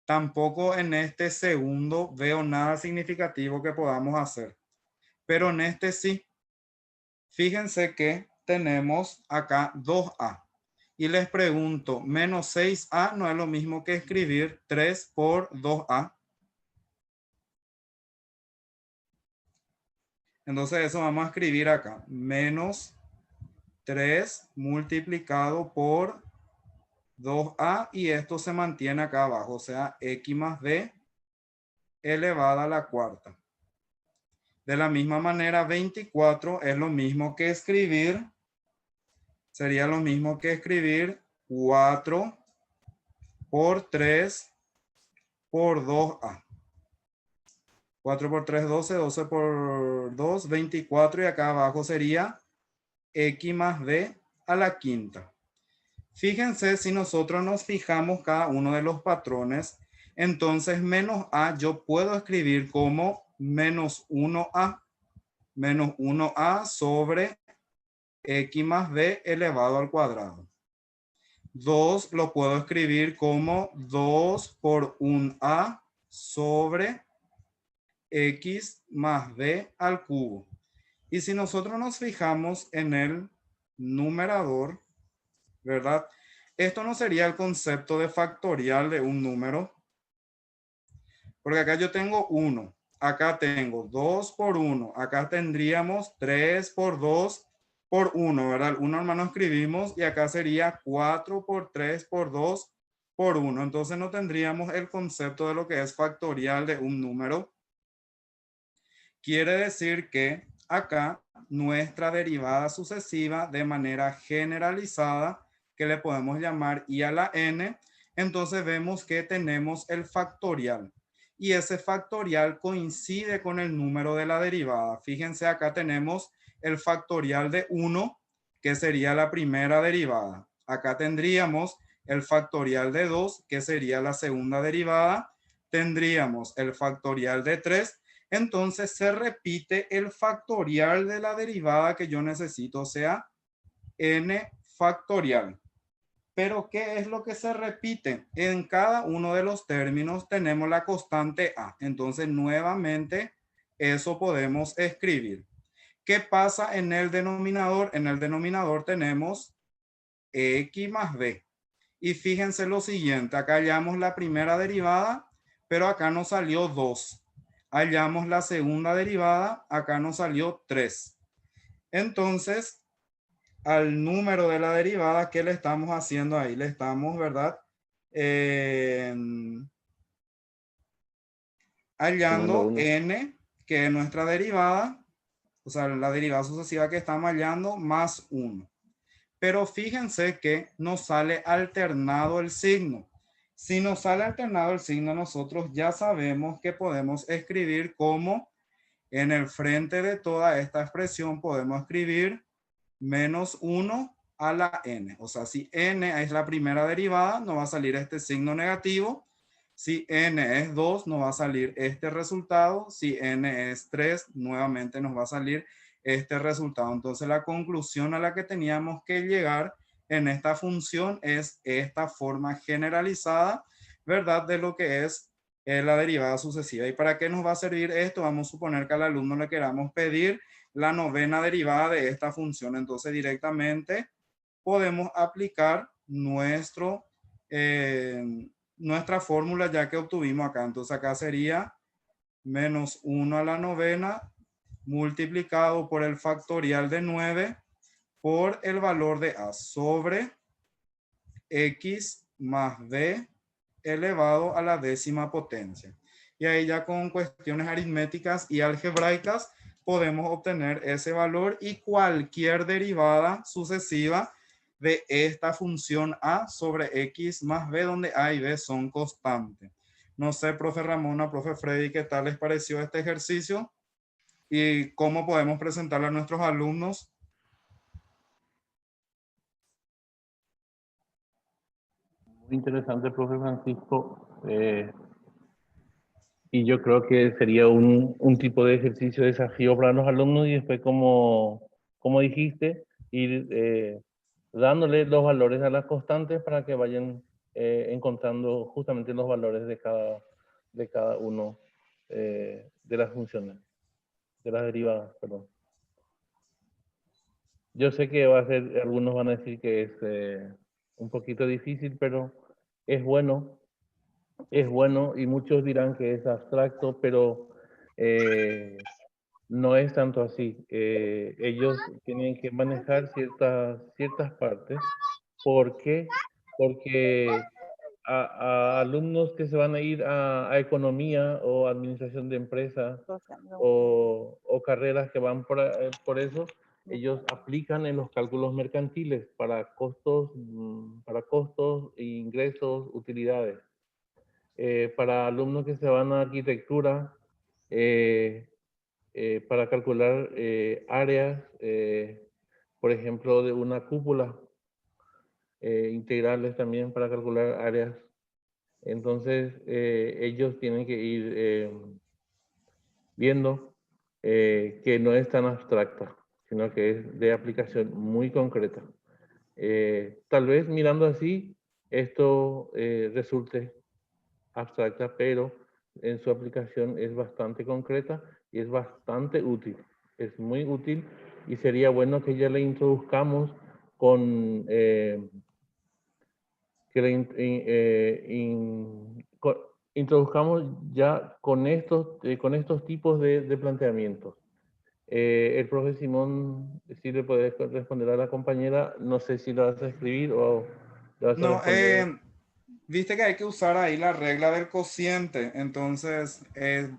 Tampoco en este segundo veo nada significativo que podamos hacer. Pero en este sí. Fíjense que tenemos acá 2a. Y les pregunto, menos 6a no es lo mismo que escribir 3 por 2a. Entonces eso vamos a escribir acá. Menos 3 multiplicado por 2a, y esto se mantiene acá abajo, o sea, x más b elevada a la cuarta. De la misma manera, 24 es lo mismo que escribir, sería lo mismo que escribir 4 por 3 por 2a. 4 por 3, 12, 12 por 2, 24, y acá abajo sería x más b a la quinta. Fíjense, si nosotros nos fijamos cada uno de los patrones, entonces menos a yo puedo escribir como menos 1a sobre x más b elevado al cuadrado. 2 lo puedo escribir como 2 por 1a sobre x más b al cubo. Y si nosotros nos fijamos en el numerador, ¿verdad?, esto no sería el concepto de factorial de un número, porque acá yo tengo 1, acá tengo 2 por 1, acá tendríamos 3 por 2 por 1, ¿verdad? 1 hermano escribimos, y acá sería 4 por 3 por 2 por 1. Entonces no tendríamos el concepto de lo que es factorial de un número. Quiere decir que acá nuestra derivada sucesiva de manera generalizada, que le podemos llamar i a la n, entonces vemos que tenemos el factorial. Y ese factorial coincide con el número de la derivada. Fíjense, acá tenemos el factorial de 1, que sería la primera derivada. Acá tendríamos el factorial de 2, que sería la segunda derivada. Tendríamos el factorial de 3. Entonces se repite el factorial de la derivada que yo necesito, o sea, n factorial. Pero ¿qué es lo que se repite? En cada uno de los términos tenemos la constante a. Entonces nuevamente eso podemos escribir. ¿Qué pasa en el denominador? En el denominador tenemos x más b. Y fíjense lo siguiente, acá hallamos la primera derivada, pero acá nos salió 2. Hallamos la segunda derivada, acá nos salió 3. Entonces, al número de la derivada, ¿qué le estamos haciendo ahí? Le estamos, ¿verdad? Hallando n, que es nuestra derivada, o sea, la derivada sucesiva que estamos hallando, más 1. Pero fíjense que nos sale alternado el signo. Si nos sale alternado el signo, nosotros ya sabemos que podemos escribir como en el frente de toda esta expresión podemos escribir menos 1 a la n. O sea, si n es la primera derivada, nos va a salir este signo negativo. Si n es 2, nos va a salir este resultado. Si n es 3, nuevamente nos va a salir este resultado. Entonces, la conclusión a la que teníamos que llegar en esta función es esta forma generalizada, ¿verdad? De lo que es la derivada sucesiva. ¿Y para qué nos va a servir esto? Vamos a suponer que al alumno le queramos pedir la novena derivada de esta función. Entonces, directamente podemos aplicar nuestra fórmula ya que obtuvimos acá. Entonces, acá sería menos 1 a la novena multiplicado por el factorial de 9 por el valor de a sobre x más b elevado a la décima potencia. Y ahí ya con cuestiones aritméticas y algebraicas podemos obtener ese valor y cualquier derivada sucesiva de esta función a sobre x más b, donde a y b son constantes. No sé, profe Ramona, profe Freddy, ¿qué tal les pareció este ejercicio? ¿Y cómo podemos presentarlo a nuestros alumnos? Muy interesante, profe Francisco. Y yo creo que sería un tipo de ejercicio de desafío para los alumnos y después, como dijiste, ir dándole los valores a las constantes para que vayan encontrando justamente los valores de cada uno de las funciones, de las derivadas, perdón. Yo sé que algunos van a decir que es un poquito difícil, pero es bueno y muchos dirán que es abstracto, pero no es tanto así. Ellos tienen que manejar ciertas partes. ¿Por qué? Porque a alumnos que se van a ir a economía o administración de empresas o carreras que van por eso, ellos aplican en los cálculos mercantiles para costos, ingresos, utilidades. Para alumnos que se van a arquitectura, para calcular áreas, por ejemplo, de una cúpula, integrales también para calcular áreas. Entonces, ellos tienen que ir viendo que no es tan abstracta, sino que es de aplicación muy concreta. Tal vez mirando así, esto resulte abstracta, pero en su aplicación es bastante concreta y es bastante útil. Es muy útil y sería bueno que ya le introduzcamos con introduzcamos ya con estos tipos de planteamientos. El profe Simón, si le puede responder a la compañera, no sé si lo vas a escribir o le vas a No, responder. viste que hay que usar ahí la regla del cociente. Entonces,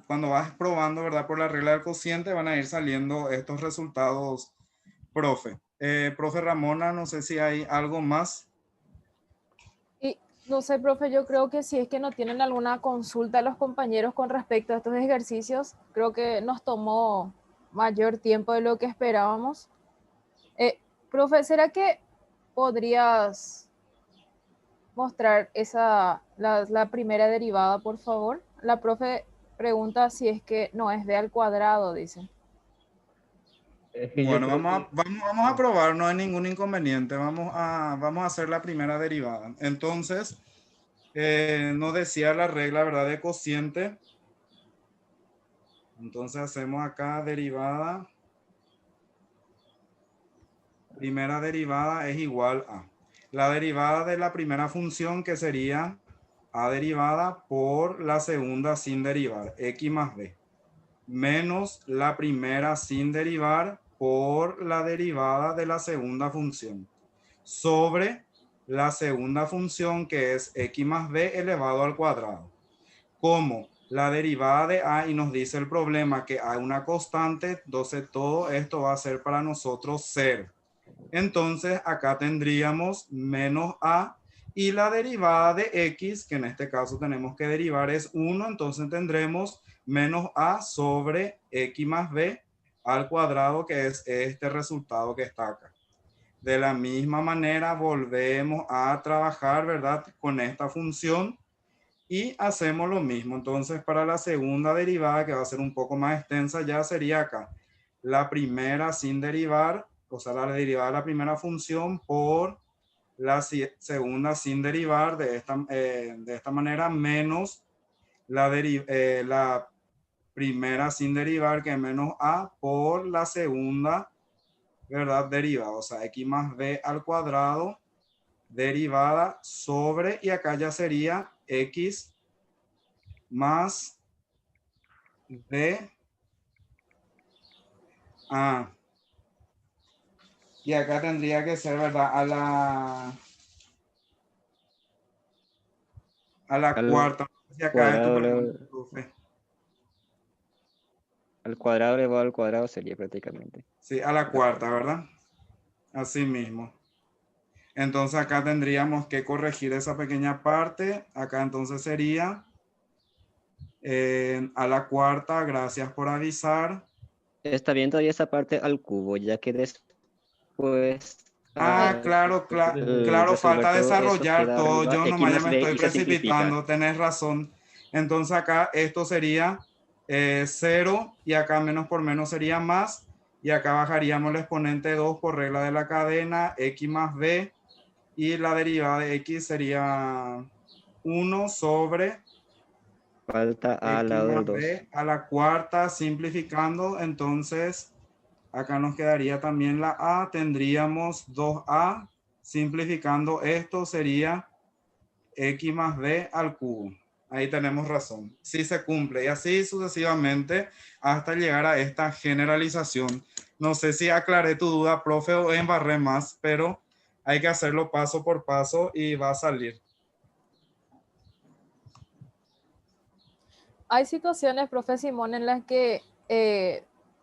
cuando vas probando, ¿verdad? Por la regla del cociente van a ir saliendo estos resultados, profe. Profe Ramona, no sé si hay algo más. Y no sé, profe, yo creo que si es que no tienen alguna consulta los compañeros con respecto a estos ejercicios, creo que nos tomó mayor tiempo de lo que esperábamos. Profe, ¿será que podrías mostrar la primera derivada, por favor? La profe pregunta si es que no es b al cuadrado, dice. Es que yo Bueno, creo que vamos a probar, no hay ningún inconveniente. Vamos a hacer la primera derivada. Entonces, nos decía la regla, ¿verdad? De cociente. Entonces hacemos acá derivada. Primera derivada es igual a la derivada de la primera función, que sería a derivada por la segunda sin derivar, x más b, menos la primera sin derivar por la derivada de la segunda función, sobre la segunda función, que es x más b elevado al cuadrado. Como la derivada de a, y nos dice el problema que hay una constante, entonces todo esto va a ser para nosotros 0. Entonces acá tendríamos menos a, y la derivada de x, que en este caso tenemos que derivar, es 1, entonces tendremos menos a sobre x más b al cuadrado, que es este resultado que está acá. De la misma manera volvemos a trabajar, ¿verdad?, con esta función y hacemos lo mismo. Entonces para la segunda derivada, que va a ser un poco más extensa, ya sería acá la primera sin derivar, o sea, la derivada de la primera función por la segunda sin derivar de esta manera, menos la primera sin derivar, que es menos a, por la segunda, ¿verdad?, derivada, o sea, x más b al cuadrado, derivada sobre, y acá ya sería x más b a. Y acá tendría que ser, ¿verdad?, a la Al cuarta. Si acá es tu cuadrado, pregunta, profe. al cuadrado elevado al cuadrado sería prácticamente. Sí, a la La cuarta, cuarta. ¿verdad? Así mismo. Entonces acá tendríamos que corregir esa pequeña parte. Acá entonces sería a la cuarta, gracias por avisar. Está bien todavía esa parte al cubo, ya que después Claro, al claro, resolver falta todo eso desarrollar queda todo. arriba Yo x nomás ya más me b estoy y se simplifica. precipitando, tenés razón. Entonces acá esto sería 0, y acá menos por menos sería más, y acá bajaríamos el exponente 2 por regla de la cadena, x más b, y la derivada de x sería 1 sobre Falta a al x lado del más 2. b a la cuarta, simplificando. Entonces acá nos quedaría también la a, tendríamos 2a, simplificando esto sería x más b al cubo. Ahí tenemos razón. Sí se cumple, y así sucesivamente hasta llegar a esta generalización. No sé si aclaré tu duda, profe, o embarré más, pero hay que hacerlo paso por paso y va a salir. Hay situaciones, profe Simón, en las que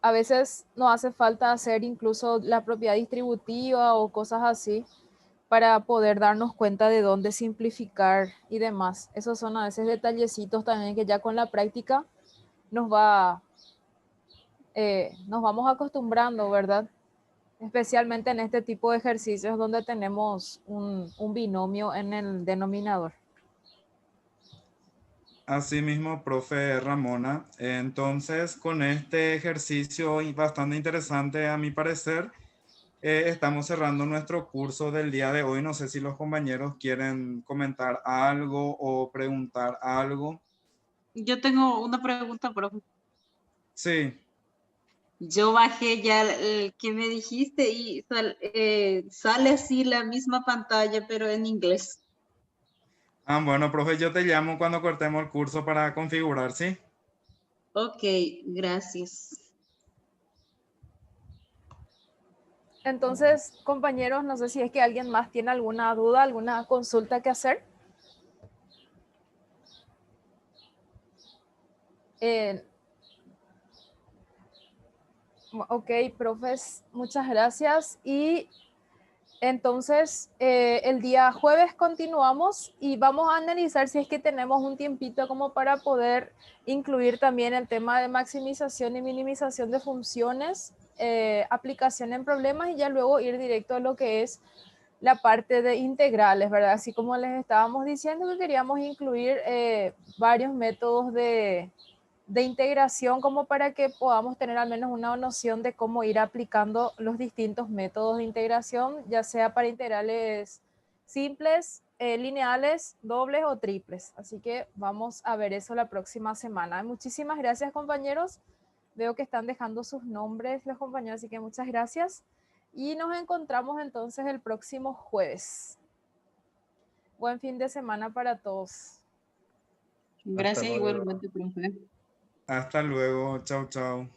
a veces no hace falta hacer incluso la propiedad distributiva o cosas así para poder darnos cuenta de dónde simplificar y demás. Esos son a veces detallecitos también que ya con la práctica nos nos vamos acostumbrando, ¿verdad? Especialmente en este tipo de ejercicios donde tenemos un binomio en el denominador. Así mismo, profe Ramona. Entonces, con este ejercicio bastante interesante a mi parecer, estamos cerrando nuestro curso del día de hoy. No sé si los compañeros quieren comentar algo o preguntar algo. Yo tengo una pregunta, profe. Sí. Yo bajé ya el que me dijiste y sale así la misma pantalla, pero en inglés. Bueno, profe, yo te llamo cuando cortemos el curso para configurar, ¿sí? Ok, gracias. Entonces, compañeros, no sé si es que alguien más tiene alguna duda, alguna consulta que hacer. Ok, profes, muchas gracias. Y entonces, el día jueves continuamos y vamos a analizar si es que tenemos un tiempito como para poder incluir también el tema de maximización y minimización de funciones, aplicación en problemas, y ya luego ir directo a lo que es la parte de integrales, ¿verdad? Así como les estábamos diciendo que queríamos incluir varios métodos de integración como para que podamos tener al menos una noción de cómo ir aplicando los distintos métodos de integración, ya sea para integrales simples, lineales, dobles o triples. Así que vamos a ver eso la próxima semana. Muchísimas gracias, compañeros. Veo que están dejando sus nombres los compañeros, así que muchas gracias. Y nos encontramos entonces el próximo jueves. Buen fin de semana para todos. Gracias luego. igualmente, profe. Hasta luego. Chau, chau.